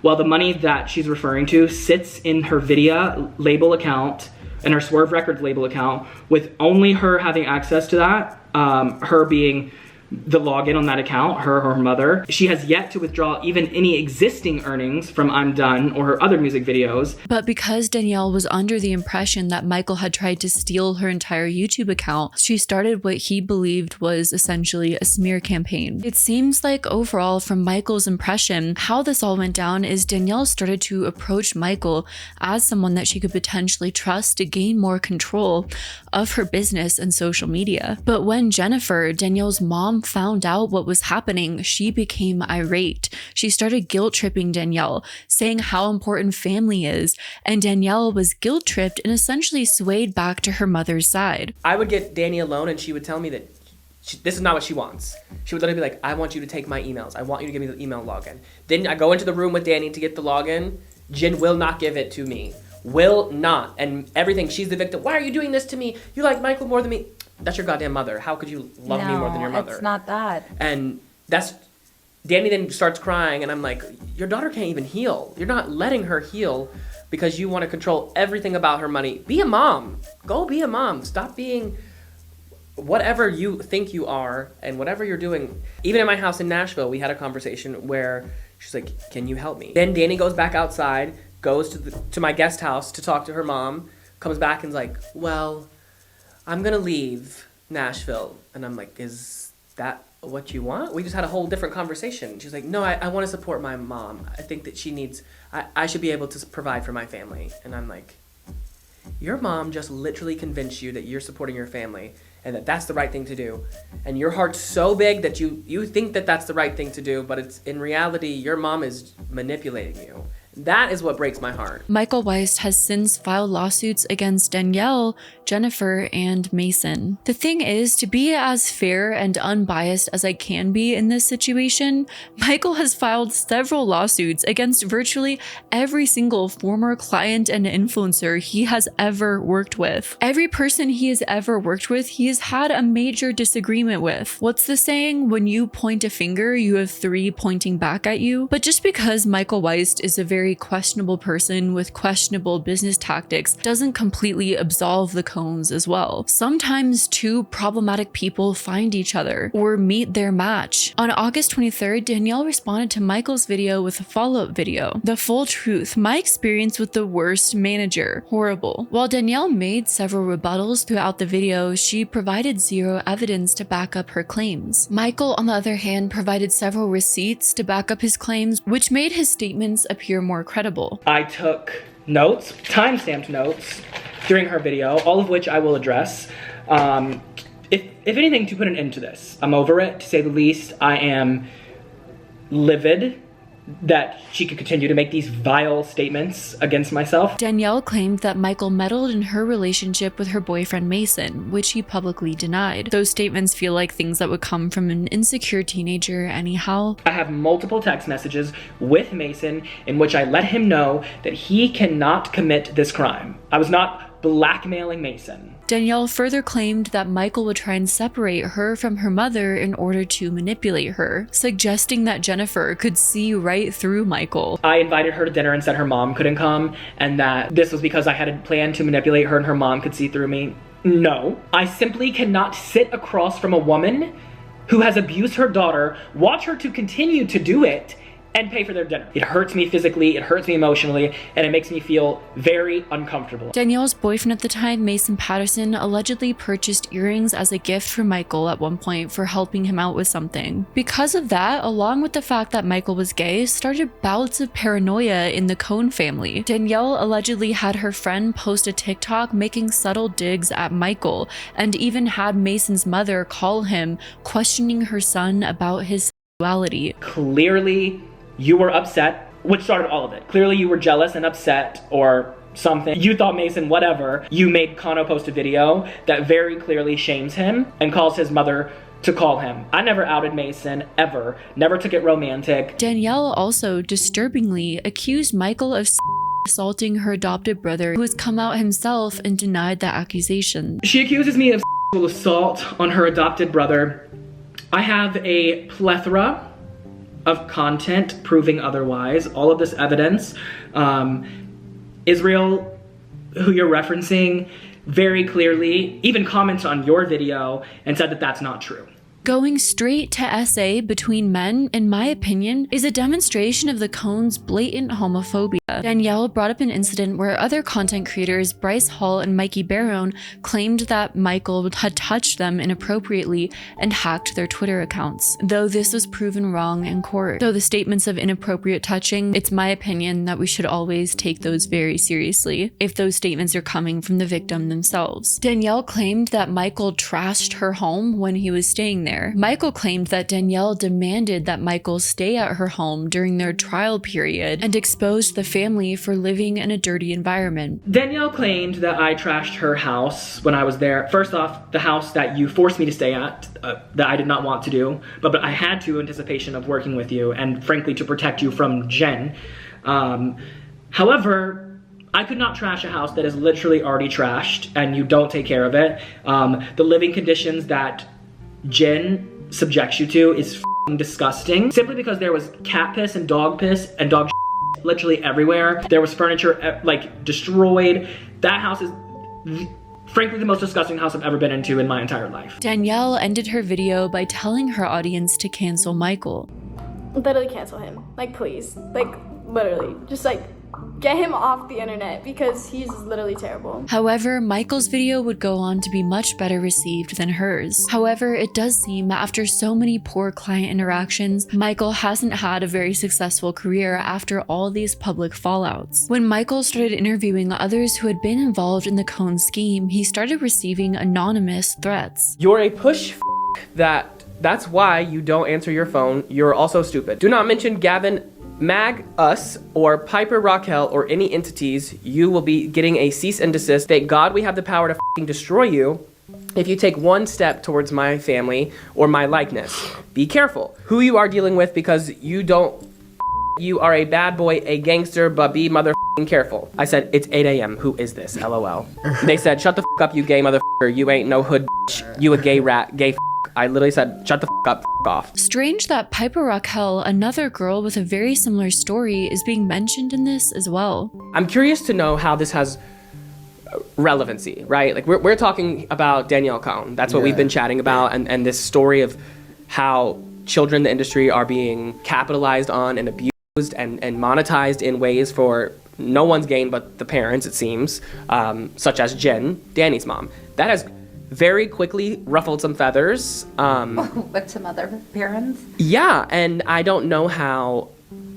While the money that she's referring to sits in her Vidya label account and her Swerve Records label account, with only her having access to that, her being the login on that account, her or her mother. She has yet to withdraw even any existing earnings from I'm Done or her other music videos. But because Danielle was under the impression that Michael had tried to steal her entire YouTube account, she started what he believed was essentially a smear campaign. It seems like overall, from Michael's impression, how this all went down is Danielle started to approach Michael as someone that she could potentially trust to gain more control of her business and social media. But when Jennifer, Danielle's mom, found out what was happening, she became irate. She started guilt-tripping Danielle, saying how important family is, and Danielle was guilt-tripped and essentially swayed back to her mother's side. I would get Danny alone and she would tell me that this is not what she wants. She would literally be like, I want you to take my emails. I want you to give me the email login. Then I go into the room with Danny to get the login. Jen will not give it to me. Will not. And everything, she's the victim. Why are you doing this to me? You like Michael more than me. that's your goddamn mother. How could you love me more than your mother? It's not that. And Danny then starts crying, and I'm like, your daughter can't even heal. You're not letting her heal because you want to control everything about her money. Be a mom. Go be a mom. Stop being whatever you think you are and whatever you're doing. Even in my house in Nashville, we had a conversation where she's like, can you help me? Then Danny goes back outside, goes to my guest house to talk to her mom, comes back and's like, well, I'm going to leave Nashville. And I'm like, is that what you want? We just had a whole different conversation. She's like, no, I want to support my mom. I think that she needs, I should be able to provide for my family. And I'm like, your mom just literally convinced you that you're supporting your family and that that's the right thing to do. And your heart's so big that you think that that's the right thing to do, but it's in reality, your mom is manipulating you. That is what breaks my heart. Michael Weist has since filed lawsuits against Danielle, Jennifer, and Mason. The thing is, to be as fair and unbiased as I can be in this situation, Michael has filed several lawsuits against virtually every single former client and influencer he has ever worked with. Every person he has ever worked with, he has had a major disagreement with. What's the saying? When you point a finger, you have three pointing back at you. But just because Michael Weist is a very questionable person with questionable business tactics doesn't completely absolve the Cohns as well. Sometimes two problematic people find each other or meet their match. On August 23rd, Danielle responded to Michael's video with a follow-up video. The full truth, my experience with the worst manager, horrible. While Danielle made several rebuttals throughout the video, she provided zero evidence to back up her claims. Michael, on the other hand, provided several receipts to back up his claims, which made his statements appear more credible. I took notes, timestamped notes, during her video, all of which I will address. If anything, to put an end to this. I'm over it, to say the least. I am livid that she could continue to make these vile statements against myself. Danielle claimed that Michael meddled in her relationship with her boyfriend Mason, which he publicly denied. Those statements feel like things that would come from an insecure teenager anyhow. I have multiple text messages with Mason in which I let him know that he cannot commit this crime. I was not blackmailing Mason. Danielle further claimed that Michael would try and separate her from her mother in order to manipulate her, suggesting that Jennifer could see right through Michael. I invited her to dinner and said her mom couldn't come, and that this was because I had a plan to manipulate her and her mom could see through me. No. I simply cannot sit across from a woman who has abused her daughter, watch her to continue to do it, and pay for their dinner. It hurts me physically, it hurts me emotionally, and it makes me feel very uncomfortable. Danielle's boyfriend at the time, Mason Patterson, allegedly purchased earrings as a gift for Michael at one point for helping him out with something. Because of that, along with the fact that Michael was gay, started bouts of paranoia in the Cohn family. Danielle allegedly had her friend post a TikTok making subtle digs at Michael, and even had Mason's mother call him, questioning her son about his sexuality. Clearly, you were upset, which started all of it. Clearly you were jealous and upset or something. You thought Mason, whatever. You made Kano post a video that very clearly shames him and calls his mother to call him. I never outed Mason, ever. Never took it romantic. Danielle also, disturbingly, accused Michael of assaulting her adopted brother, who has come out himself and denied the accusation. She accuses me of assault on her adopted brother. I have a plethora of content proving otherwise. All of this evidence. Israel, who you're referencing, very clearly even comments on your video and said that that's not true. Going straight to essay between men, in my opinion, is a demonstration of the Cohn's blatant homophobia. Danielle brought up an incident where other content creators, Bryce Hall and Mikey Barone, claimed that Michael had touched them inappropriately and hacked their Twitter accounts, though this was proven wrong in court. So the statements of inappropriate touching, it's my opinion that we should always take those very seriously if those statements are coming from the victim themselves. Danielle claimed that Michael trashed her home when he was staying there. Michael claimed that Danielle demanded that Michael stay at her home during their trial period and exposed the family for living in a dirty environment. Danielle claimed that I trashed her house when I was there. First off, the house that you forced me to stay at, that I did not want to do, but I had to in anticipation of working with you and frankly to protect you from Jen. However, I could not trash a house that is literally already trashed and you don't take care of it. The living conditions that Jen subjects you to is f***ing disgusting. Simply because there was cat piss and dog literally everywhere. There was furniture like destroyed. That house is frankly the most disgusting house I've ever been into in my entire life. Danielle ended her video by telling her audience to cancel Michael. Literally cancel him. Like, please. Like, literally. Just like, get him off the internet because he's literally terrible. However, Michael's video would go on to be much better received than hers. However, it does seem that after so many poor client interactions, Michael hasn't had a very successful career after all these public fallouts. When Michael started interviewing others who had been involved in the Cohn scheme, he started receiving anonymous threats. You're a push that's why you don't answer your phone. You're also stupid. Do not mention Gavin, Mag, us, or Piper Raquel, or any entities. You will be getting a cease and desist. Thank God we have the power to f***ing destroy you if you take one step towards my family or my likeness. Be careful who you are dealing with because you are a bad boy, a gangster, but be mother f***ing careful. I said, it's 8 a.m. Who is this? LOL. They said, shut the f*** up, you gay motherfucker. You ain't no hood bitch. You a gay rat, gay f***. I literally said, shut the f*** up, f*** off. Strange that Piper Raquel, another girl with a very similar story, is being mentioned in this as well. I'm curious to know how this has relevancy, right? Like we're talking about Danielle Cohn. That's what we've been chatting about, and this story of how children in the industry are being capitalized on and abused and monetized in ways for no one's gain but the parents, it seems, such as Jen, Danny's mom. That has very quickly ruffled some feathers. With some other parents? Yeah, and I don't know how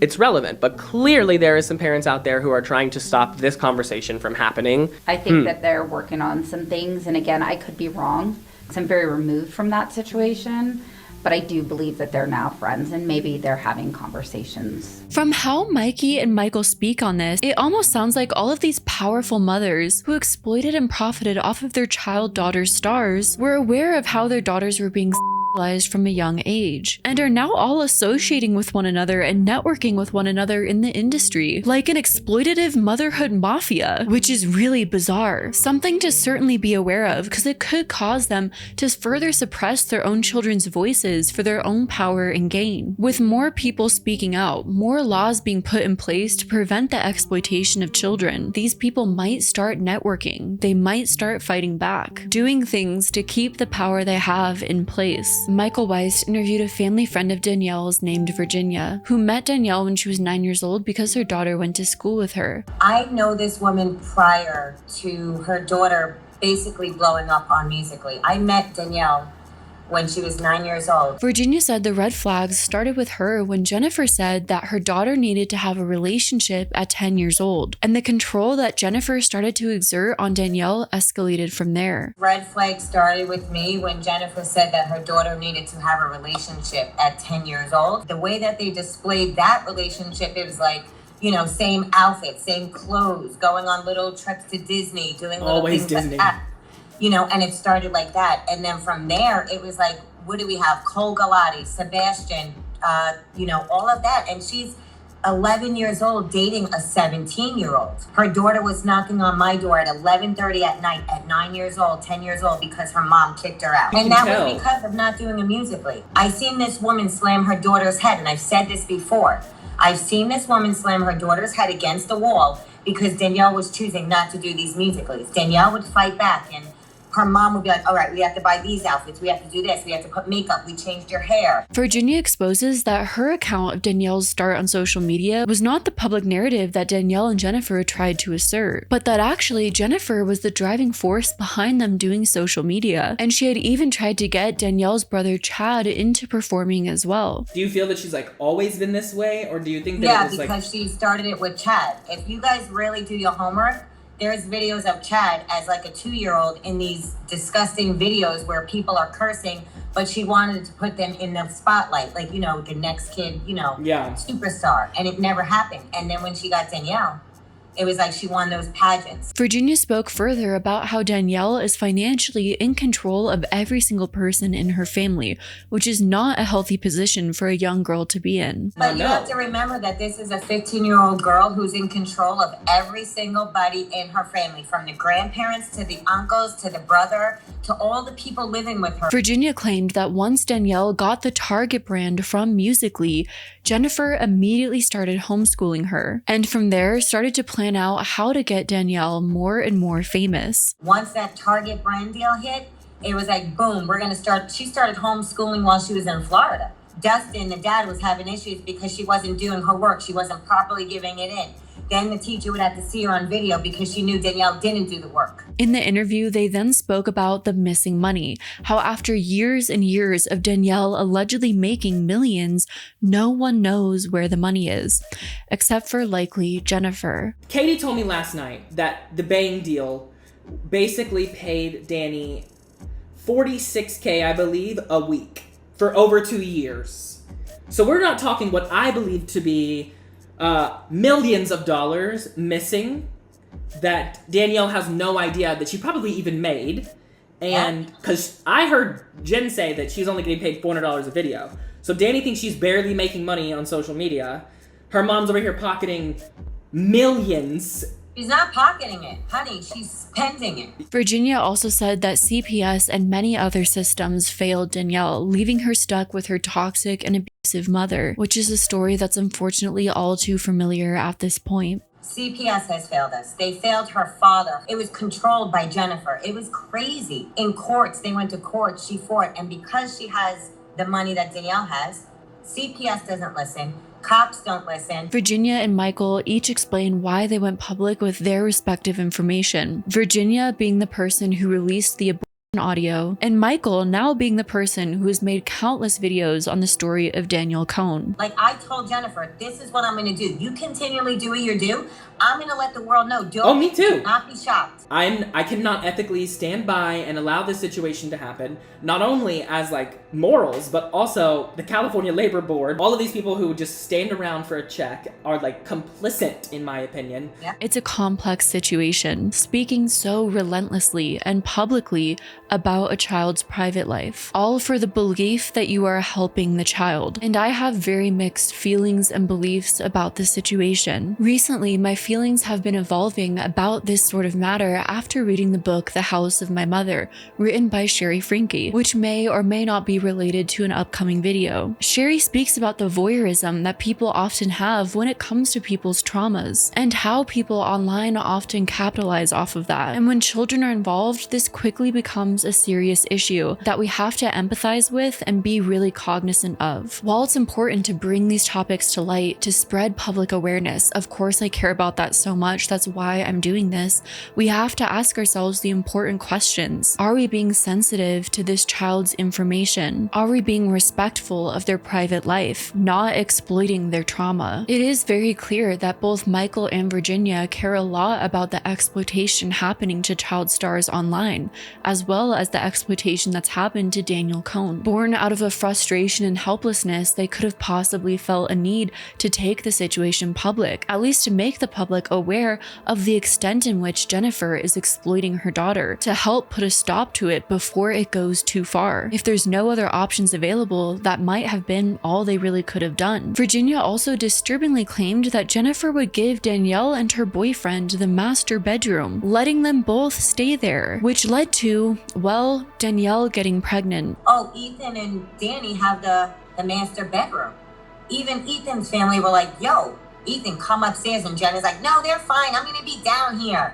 it's relevant, but clearly there is some parents out there who are trying to stop this conversation from happening. I think that they're working on some things, and again, I could be wrong, because I'm very removed from that situation. But I do believe that they're now friends and maybe they're having conversations. From how Mikey and Michael speak on this, it almost sounds like all of these powerful mothers who exploited and profited off of their child daughters' stars were aware of how their daughters were being from a young age and are now all associating with one another and networking with one another in the industry like an exploitative motherhood mafia, which is really bizarre. Something to certainly be aware of because it could cause them to further suppress their own children's voices for their own power and gain. With more people speaking out, more laws being put in place to prevent the exploitation of children, these people might start networking. They might start fighting back, doing things to keep the power they have in place. Michael Weist interviewed a family friend of Danielle's named Virginia, who met Danielle when she was 9 years old because her daughter went to school with her. I know this woman prior to her daughter basically blowing up on Musical.ly. I met Danielle when she was 9 years old. Virginia said the red flags started with her when Jennifer said that her daughter needed to have a relationship at 10 years old, and the control that Jennifer started to exert on Danielle escalated from there. Red flag started with me when Jennifer said that her daughter needed to have a relationship at 10 years old. The way that they displayed that relationship, it was like, you know, same outfit, same clothes, going on little trips to Disney, doing little always things Disney. like that. You know, and it started like that. And then from there, it was like, what do we have? Cole Galati, Sebastian, you know, all of that. And she's 11 years old dating a 17-year-old. Her daughter was knocking on my door at 11:30 at night at 9 years old, 10 years old, because her mom kicked her out. And that was because of not doing a Musical.ly. I seen this woman slam her daughter's head, and I've said this before. I've seen this woman slam her daughter's head against the wall because Danielle was choosing not to do these Musical.lys. Danielle would fight back, and her mom would be like, all right, we have to buy these outfits, we have to do this, we have to put makeup, we changed your hair. Virginia exposes that her account of Danielle's start on social media was not the public narrative that Danielle and Jennifer tried to assert, but that actually Jennifer was the driving force behind them doing social media, and she had even tried to get Danielle's brother Chad into performing as well. Do you feel that she's like always been this way, or do you think that it was like... Yeah, because she started it with Chad. If you guys really do your homework, there's videos of Chad as like a 2-year-old in these disgusting videos where people are cursing, but she wanted to put them in the spotlight, like, you know, the next kid, you know, superstar. And it never happened. And then when she got Danielle, It was like she won those pageants. Virginia spoke further about how Danielle is financially in control of every single person in her family, which is not a healthy position for a young girl to be in. But you have to remember that this is a 15-year-old girl who's in control of every single buddy in her family, from the grandparents to the uncles to the brother to all the people living with her. Virginia claimed that once Danielle got the Target brand from Musical.ly, Jennifer immediately started homeschooling her, and from there started to plan out how to get Danielle more and more famous. Once that Target brand deal hit, it was like, boom, we're going to start. She started homeschooling while she was in Florida. Dustin, the dad, was having issues because she wasn't doing her work. She wasn't properly giving it in. Then the teacher would have to see her on video because she knew Danielle didn't do the work. In the interview, they then spoke about the missing money, how after years and years of Danielle allegedly making millions, no one knows where the money is, except for likely Jennifer. Katie told me last night that the Bang deal basically paid Danny $46K, I believe, a week for over 2 years. So we're not talking what I believe to be millions of dollars missing that Danielle has no idea that she probably even made. And because I heard Jen say that she's only getting paid $400 a video. So Danny thinks she's barely making money on social media. Her mom's over here pocketing millions. She's not pocketing it, honey. She's spending it. Virginia also said that CPS and many other systems failed Danielle, leaving her stuck with her toxic and abusive mother, which is a story that's unfortunately all too familiar at this point. CPS has failed us. They failed her father. It was controlled by Jennifer. It was crazy. In courts, they went to court, she fought, and because she has the money that Danielle has, CPS doesn't listen. Cops don't listen. Virginia and Michael each explained why they went public with their respective information. Virginia being the person who released the abortion audio, and Michael now being the person who has made countless videos on the story of Danielle Cohn. Like I told Jennifer, this is what I'm going to do. You continually do what you do. I'm going to let the world know. Oh, me too. Not be shocked. I cannot ethically stand by and allow this situation to happen, not only as like morals, but also the California Labor Board. All of these people who just stand around for a check are like complicit, in my opinion. Yeah. It's a complex situation, speaking so relentlessly and publicly about a child's private life, all for the belief that you are helping the child. And I have very mixed feelings and beliefs about this situation. Recently, my feelings have been evolving about this sort of matter after reading the book The House of My Mother, written by Sherry Franke, which may or may not be related to an upcoming video. Sherry speaks about the voyeurism that people often have when it comes to people's traumas, and how people online often capitalize off of that. And when children are involved, this quickly becomes a serious issue that we have to empathize with and be really cognizant of. While it's important to bring these topics to light, to spread public awareness, of course I care about that so much, that's why I'm doing this, we have to ask ourselves the important questions. Are we being sensitive to this child's information? Are we being respectful of their private life, not exploiting their trauma? It is very clear that both Michael and Virginia care a lot about the exploitation happening to child stars online, as well as the exploitation that's happened to Danielle Cohn. Born out of a frustration and helplessness, they could have possibly felt a need to take the situation public, at least to make the public aware of the extent in which Jennifer is exploiting her daughter, to help put a stop to it before it goes too far. If there's no other options available, that might have been all they really could have done. Virginia also disturbingly claimed that Jennifer would give Danielle and her boyfriend the master bedroom, letting them both stay there, which led to, well, Danielle getting pregnant. Oh, Ethan and Danny have the master bedroom. Even Ethan's family were like, yo, Ethan, come upstairs. And Jen is like, no, they're fine. I'm going to be down here.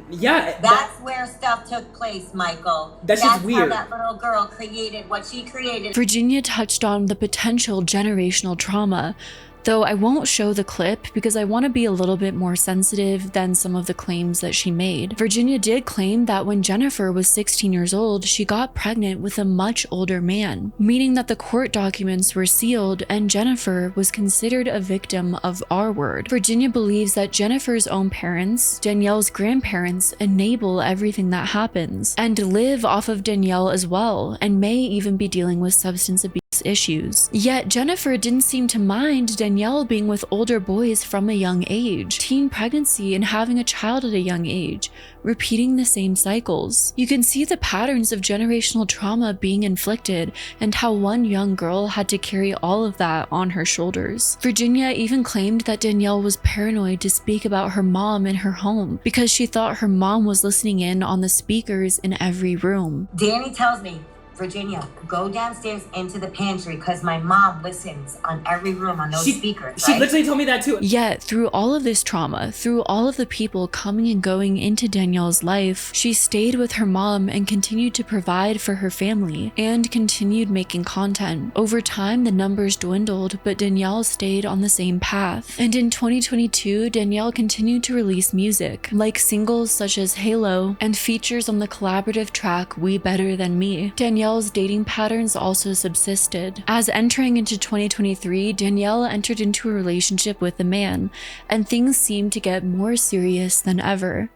Yeah. That's where stuff took place, Michael. That's just weird. How that little girl created what she created. Virginia touched on the potential generational trauma, though I won't show the clip because I want to be a little bit more sensitive than some of the claims that she made. Virginia did claim that when Jennifer was 16 years old, she got pregnant with a much older man, meaning that the court documents were sealed and Jennifer was considered a victim of R word. Virginia believes that Jennifer's own parents, Danielle's grandparents, enable everything that happens and live off of Danielle as well, and may even be dealing with substance abuse abuse issues. Yet Jennifer didn't seem to mind Danielle being with older boys from a young age, teen pregnancy and having a child at a young age, repeating the same cycles. You can see the patterns of generational trauma being inflicted and how one young girl had to carry all of that on her shoulders. Virginia even claimed that Danielle was paranoid to speak about her mom in her home because she thought her mom was listening in on the speakers in every room. Danny tells me, Virginia, go downstairs into the pantry because my mom listens on every room on those speakers. She literally told me that too. Yet, through all of this trauma, through all of the people coming and going into Danielle's life, she stayed with her mom and continued to provide for her family and continued making content. Over time, the numbers dwindled, but Danielle stayed on the same path. And in 2022, Danielle continued to release music, like singles such as Halo and features on the collaborative track We Better Than Me. Danielle's dating patterns also subsisted. As entering into 2023, Danielle entered into a relationship with a man, and things seemed to get more serious than ever.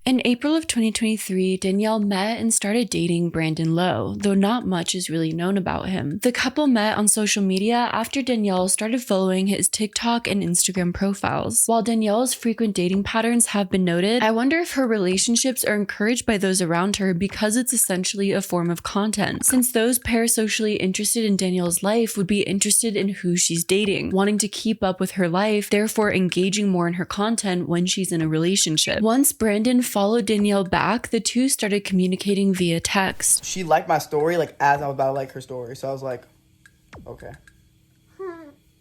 In April of 2023, Danielle met and started dating Brandon Lowe, though not much is really known about him. The couple met on social media after Danielle started following his TikTok and Instagram profiles. While Danielle's frequent dating patterns have been noted, I wonder if her relationships are encouraged by those around her because it's essentially a form of content, since those parasocially interested in Danielle's life would be interested in who she's dating, wanting to keep up with her life, therefore engaging more in her content when she's in a relationship. Once Brandon followed Danielle back, the two started communicating via text. She liked my story like as I was about to like her story, so I was like, okay.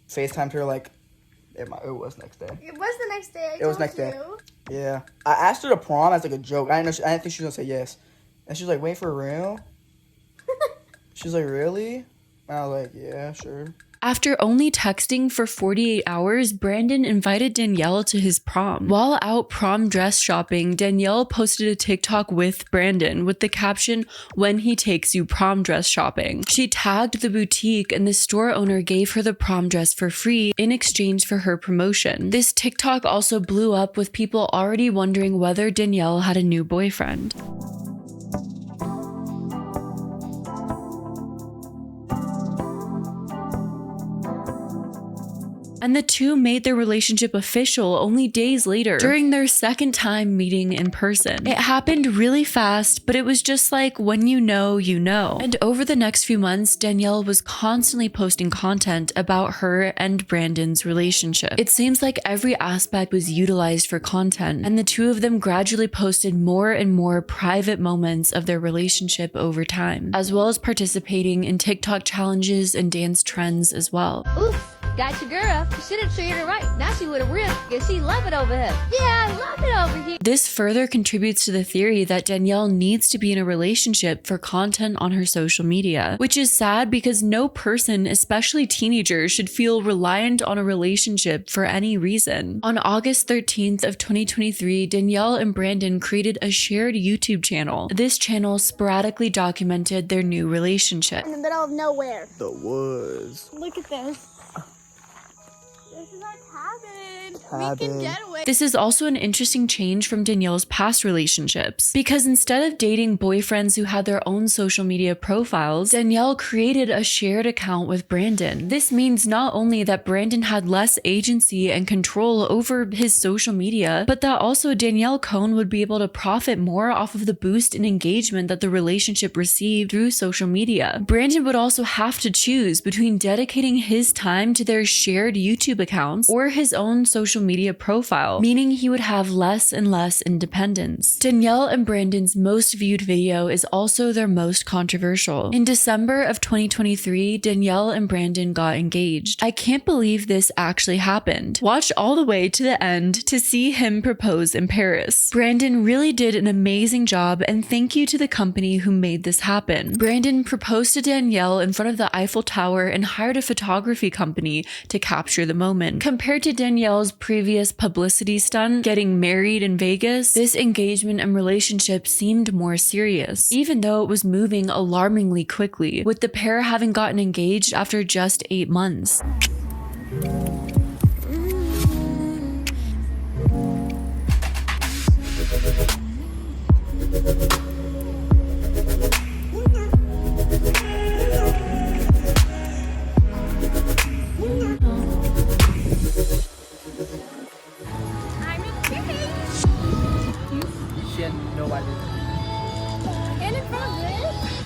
FaceTimed her like it was next day. It was the next day. It was next day. Yeah, I asked her to prom as like a joke. I didn't think she was gonna say yes, and she was like, "Wait, for real?" She was like, "Really?" And I was like, "Yeah, sure." After only texting for 48 hours, Brandon invited Danielle to his prom. While out prom dress shopping, Danielle posted a TikTok with Brandon with the caption, "When he takes you prom dress shopping." She tagged the boutique and the store owner gave her the prom dress for free in exchange for her promotion. This TikTok also blew up with people already wondering whether Danielle had a new boyfriend. And the two made their relationship official only days later, during their second time meeting in person. It happened really fast, but it was just like, when you know, you know. And over the next few months, Danielle was constantly posting content about her and Brandon's relationship. It seems like every aspect was utilized for content, and the two of them gradually posted more and more private moments of their relationship over time, as well as participating in TikTok challenges and dance trends as well. Oof. Got your girl. You should have treated her right. Now she would have ripped because she love it over here. Yeah, I love it over here. This further contributes to the theory that Danielle needs to be in a relationship for content on her social media, which is sad because no person, especially teenagers, should feel reliant on a relationship for any reason. On August 13th of 2023, Danielle and Brandon created a shared YouTube channel. This channel sporadically documented their new relationship. In the middle of nowhere. The woods. Look at this. This is our cabin. We can get away. This is also an interesting change from Danielle's past relationships, because instead of dating boyfriends who had their own social media profiles, Danielle created a shared account with Brandon. This means not only that Brandon had less agency and control over his social media, but that also Danielle Cohn would be able to profit more off of the boost in engagement that the relationship received through social media. Brandon would also have to choose between dedicating his time to their shared YouTube accounts or his own social media profile, meaning he would have less and less independence. Danielle and Brandon's most viewed video is also their most controversial. In December of 2023, Danielle and Brandon got engaged. I can't believe this actually happened. Watch all the way to the end to see him propose in Paris. Brandon really did an amazing job, and thank you to the company who made this happen. Brandon proposed to Danielle in front of the Eiffel Tower and hired a photography company to capture the moment. Compared to Danielle's previous publicity stunt, getting married in Vegas, this engagement and relationship seemed more serious, even though it was moving alarmingly quickly, with the pair having gotten engaged after just 8 months.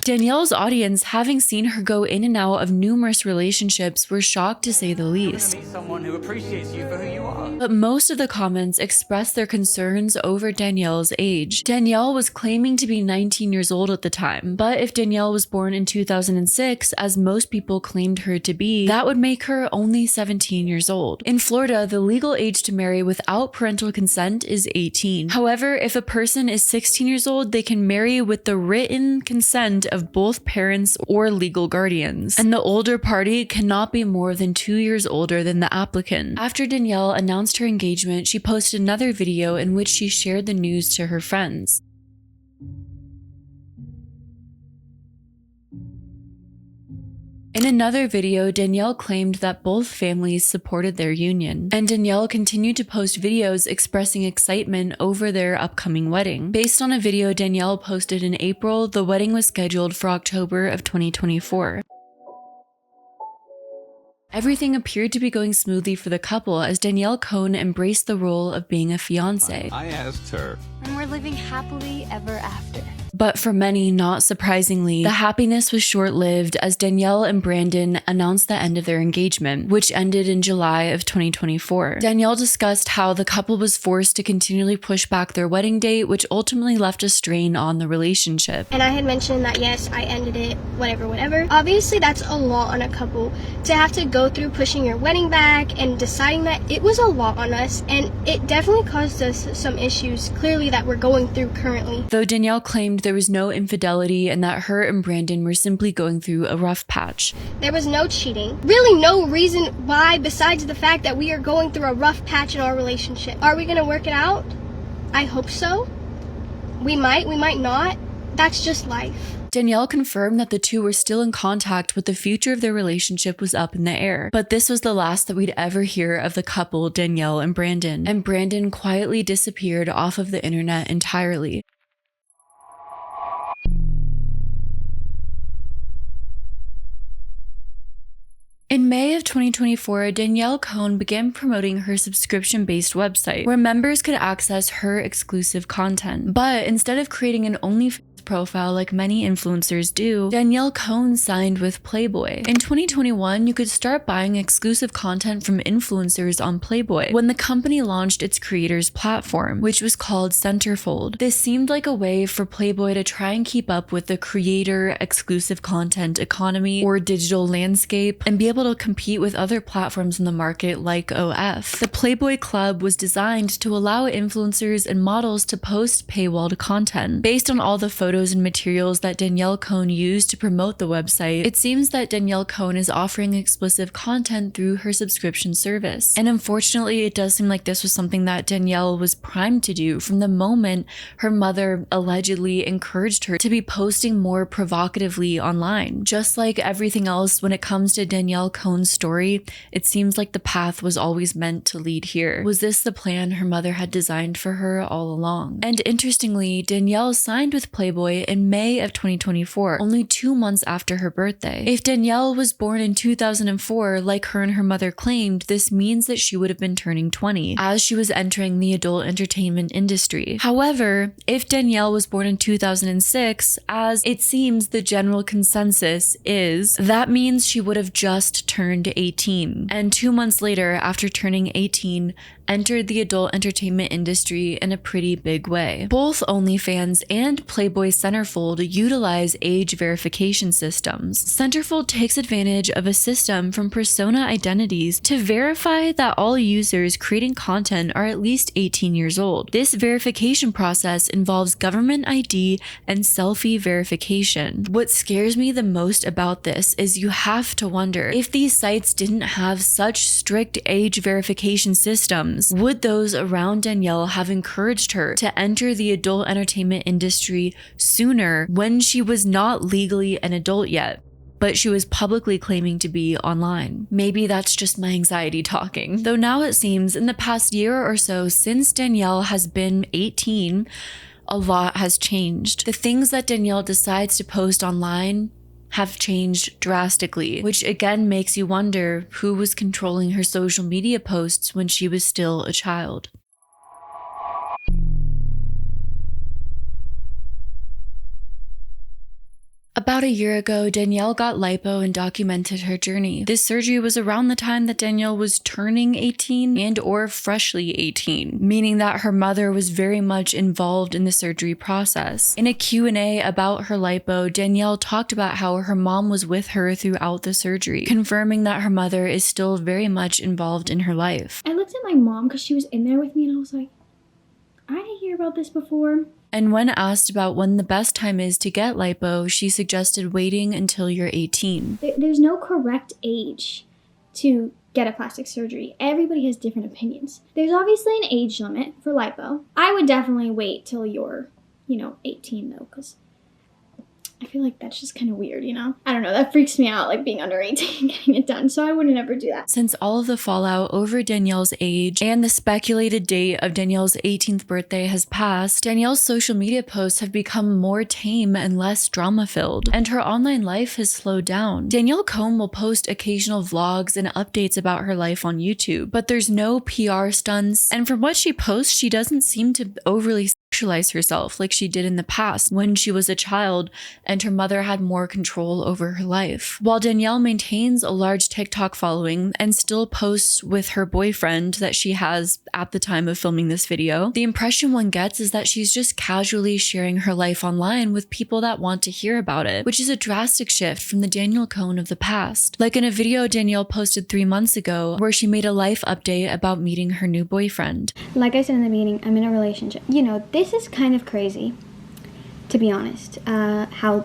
Danielle's audience, having seen her go in and out of numerous relationships, were shocked to say the least. Meet someone who appreciates you for who you are. But most of the comments expressed their concerns over Danielle's age. Danielle was claiming to be 19 years old at the time, but if Danielle was born in 2006, as most people claimed her to be, that would make her only 17 years old. In Florida, the legal age to marry without parental consent is 18. However, if a person is 16 years old, they can marry with the written consent of both parents or legal guardians, and the older party cannot be more than 2 years older than the applicant. After Danielle announced her engagement, she posted another video in which she shared the news to her friends. In another video, Danielle claimed that both families supported their union, and Danielle continued to post videos expressing excitement over their upcoming wedding. Based on a video Danielle posted in April, the wedding was scheduled for October of 2024. Everything appeared to be going smoothly for the couple as Danielle Cohn embraced the role of being a fiancé. I asked her. And we're living happily ever after. But for many, not surprisingly, the happiness was short-lived as Danielle and Brandon announced the end of their engagement, which ended in July of 2024. Danielle discussed how the couple was forced to continually push back their wedding date, which ultimately left a strain on the relationship. And I had mentioned that yes, I ended it, whatever. Obviously, that's a lot on a couple to have to go through pushing your wedding back and deciding that. It was a lot on us, and it definitely caused us some issues, clearly, that we're going through currently. Though Danielle claimed there was no infidelity and that her and Brandon were simply going through a rough patch. There was no cheating. Really no reason why besides the fact that we are going through a rough patch in our relationship. Are we gonna work it out? I hope so. We might not. That's just life. Danielle confirmed that the two were still in contact, but the future of their relationship was up in the air. But this was the last that we'd ever hear of the couple, Danielle and Brandon quietly disappeared off of the internet entirely. In May of 2024, Danielle Cohn began promoting her subscription-based website, where members could access her exclusive content. But instead of creating an OnlyFans profile like many influencers do, Danielle Cohn signed with Playboy. In 2021, you could start buying exclusive content from influencers on Playboy when the company launched its creators platform, which was called Centerfold. This seemed like a way for Playboy to try and keep up with the creator exclusive content economy or digital landscape and be able to compete with other platforms in the market like OF. The Playboy Club was designed to allow influencers and models to post paywalled content. Based on all the photos and materials that Danielle Cohn used to promote the website, it seems that Danielle Cohn is offering exclusive content through her subscription service. And unfortunately, it does seem like this was something that Danielle was primed to do from the moment her mother allegedly encouraged her to be posting more provocatively online. Just like everything else when it comes to Danielle Cohn's story, it seems like the path was always meant to lead here. Was this the plan her mother had designed for her all along? And interestingly, Danielle signed with Playboy in May of 2024, only 2 months after her birthday. If Danielle was born in 2004, like her and her mother claimed, this means that she would have been turning 20 as she was entering the adult entertainment industry. However, if Danielle was born in 2006, as it seems the general consensus is, that means she would have just turned 18. And 2 months later, after turning 18, entered the adult entertainment industry in a pretty big way. Both OnlyFans and Playboy Centerfold utilize age verification systems. Centerfold takes advantage of a system from Persona Identities to verify that all users creating content are at least 18 years old. This verification process involves government ID and selfie verification. What scares me the most about this is you have to wonder, if these sites didn't have such strict age verification systems, would those around Danielle have encouraged her to enter the adult entertainment industry sooner when she was not legally an adult yet, but she was publicly claiming to be online? Maybe that's just my anxiety talking. Though now it seems in the past year or so since Danielle has been 18, a lot has changed. The things that Danielle decides to post online have changed drastically, which again makes you wonder who was controlling her social media posts when she was still a child. About a year ago, Danielle got lipo and documented her journey. This surgery was around the time that Danielle was turning 18 and or freshly 18, meaning that her mother was very much involved in the surgery process. In a Q&A about her lipo, Danielle talked about how her mom was with her throughout the surgery, confirming that her mother is still very much involved in her life. I looked at my mom because she was in there with me and I was like, I didn't hear about this before. And when asked about when the best time is to get lipo, she suggested waiting until you're 18. There's no correct age to get a plastic surgery. Everybody has different opinions. There's obviously an age limit for lipo. I would definitely wait till you're, 18 though, because I feel like that's just kind of weird, I don't know, that freaks me out, like being under 18 and getting it done, so I wouldn't ever do that. Since all of the fallout over Danielle's age and the speculated date of Danielle's 18th birthday has passed, Danielle's social media posts have become more tame and less drama-filled, and her online life has slowed down. Danielle Cohn will post occasional vlogs and updates about her life on YouTube, but there's no PR stunts, and from what she posts, she doesn't seem to overly sexualize herself like she did in the past when she was a child and her mother had more control over her life. While Danielle maintains a large TikTok following and still posts with her boyfriend that she has at the time of filming this video, the impression one gets is that she's just casually sharing her life online with people that want to hear about it, which is a drastic shift from the Danielle Cohn of the past. Like in a video Danielle posted 3 months ago where she made a life update about meeting her new boyfriend. Like I said in the beginning, I'm in a relationship. This is kind of crazy, to be honest, how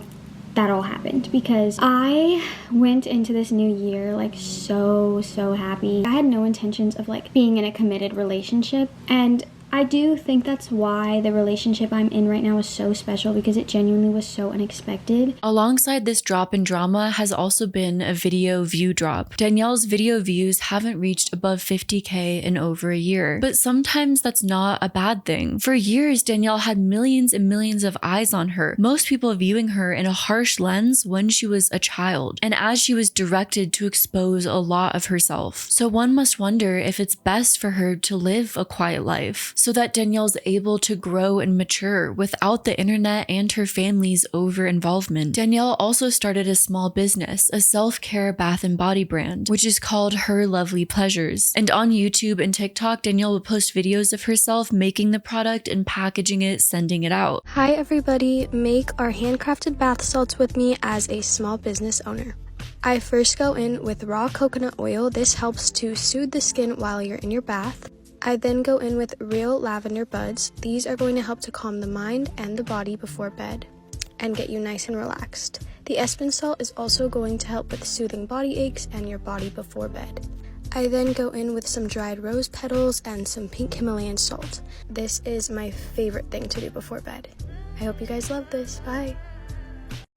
that all happened, because I went into this new year like so happy. I had no intentions of like being in a committed relationship, and I do think that's why the relationship I'm in right now is so special, because it genuinely was so unexpected. Alongside this drop in drama has also been a video view drop. Danielle's video views haven't reached above 50K in over a year, but sometimes that's not a bad thing. For years, Danielle had millions and millions of eyes on her, most people viewing her in a harsh lens when she was a child, and as she was directed to expose a lot of herself. So one must wonder if it's best for her to live a quiet life, so that Danielle's able to grow and mature without the internet and her family's over-involvement. Danielle also started a small business, a self-care bath and body brand, which is called Her Lovely Pleasures. And on YouTube and TikTok, Danielle will post videos of herself making the product and packaging it, sending it out. Hi everybody, make our handcrafted bath salts with me as a small business owner. I first go in with raw coconut oil. This helps to soothe the skin while you're in your bath. I then go in with real lavender buds. These are going to help to calm the mind and the body before bed and get you nice and relaxed. The Epsom salt is also going to help with soothing body aches and your body before bed. I then go in with some dried rose petals and some pink Himalayan salt. This is my favorite thing to do before bed. I hope you guys love this. Bye.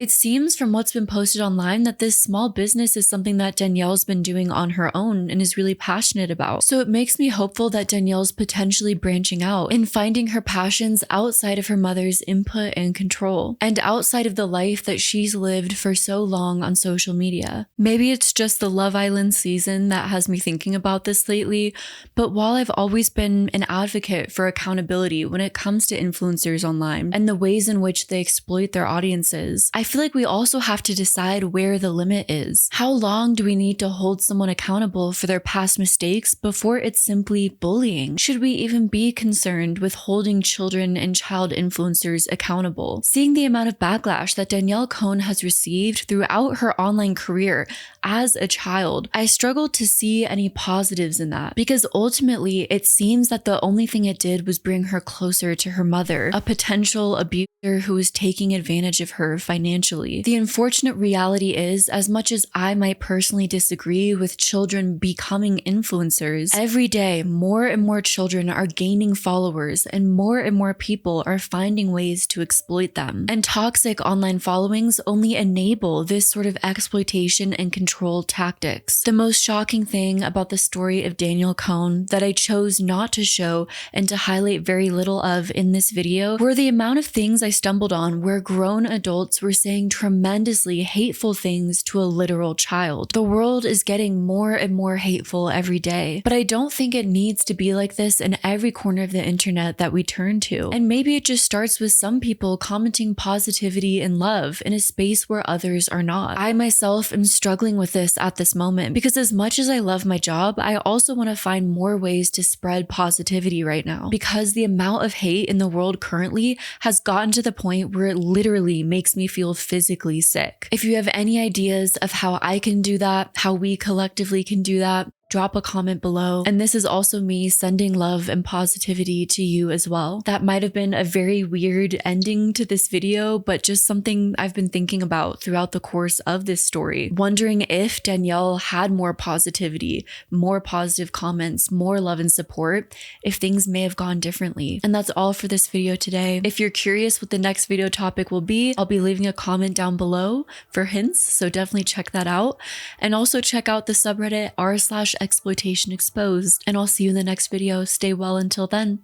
It seems from what's been posted online that this small business is something that Danielle's been doing on her own and is really passionate about. So it makes me hopeful that Danielle's potentially branching out and finding her passions outside of her mother's input and control, and outside of the life that she's lived for so long on social media. Maybe it's just the Love Island season that has me thinking about this lately, but while I've always been an advocate for accountability when it comes to influencers online and the ways in which they exploit their audiences, I feel like we also have to decide where the limit is. How long do we need to hold someone accountable for their past mistakes before it's simply bullying? Should we even be concerned with holding children and child influencers accountable? Seeing the amount of backlash that Danielle Cohn has received throughout her online career as a child, I struggle to see any positives in that, because ultimately it seems that the only thing it did was bring her closer to her mother, a potential abuser who was taking advantage of her financially. The unfortunate reality is, as much as I might personally disagree with children becoming influencers, every day more and more children are gaining followers and more people are finding ways to exploit them. And toxic online followings only enable this sort of exploitation and control tactics. The most shocking thing about the story of Danielle Cohn that I chose not to show and to highlight very little of in this video were the amount of things I stumbled on where grown adults were saying tremendously hateful things to a literal child. The world is getting more and more hateful every day, but I don't think it needs to be like this in every corner of the internet that we turn to. And maybe it just starts with some people commenting positivity and love in a space where others are not. I myself am struggling with this at this moment because as much as I love my job, I also want to find more ways to spread positivity right now, because the amount of hate in the world currently has gotten to the point where it literally makes me feel physically sick. If you have any ideas of how I can do that, how we collectively can do that, drop a comment below. And this is also me sending love and positivity to you as well. That might have been a very weird ending to this video, but just something I've been thinking about throughout the course of this story. Wondering if Danielle had more positivity, more positive comments, more love and support, if things may have gone differently. And that's all for this video today. If you're curious what the next video topic will be, I'll be leaving a comment down below for hints, so definitely check that out. And also check out the subreddit r/exploitation exposed, and I'll see you in the next video. Stay well until then.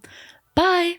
Bye.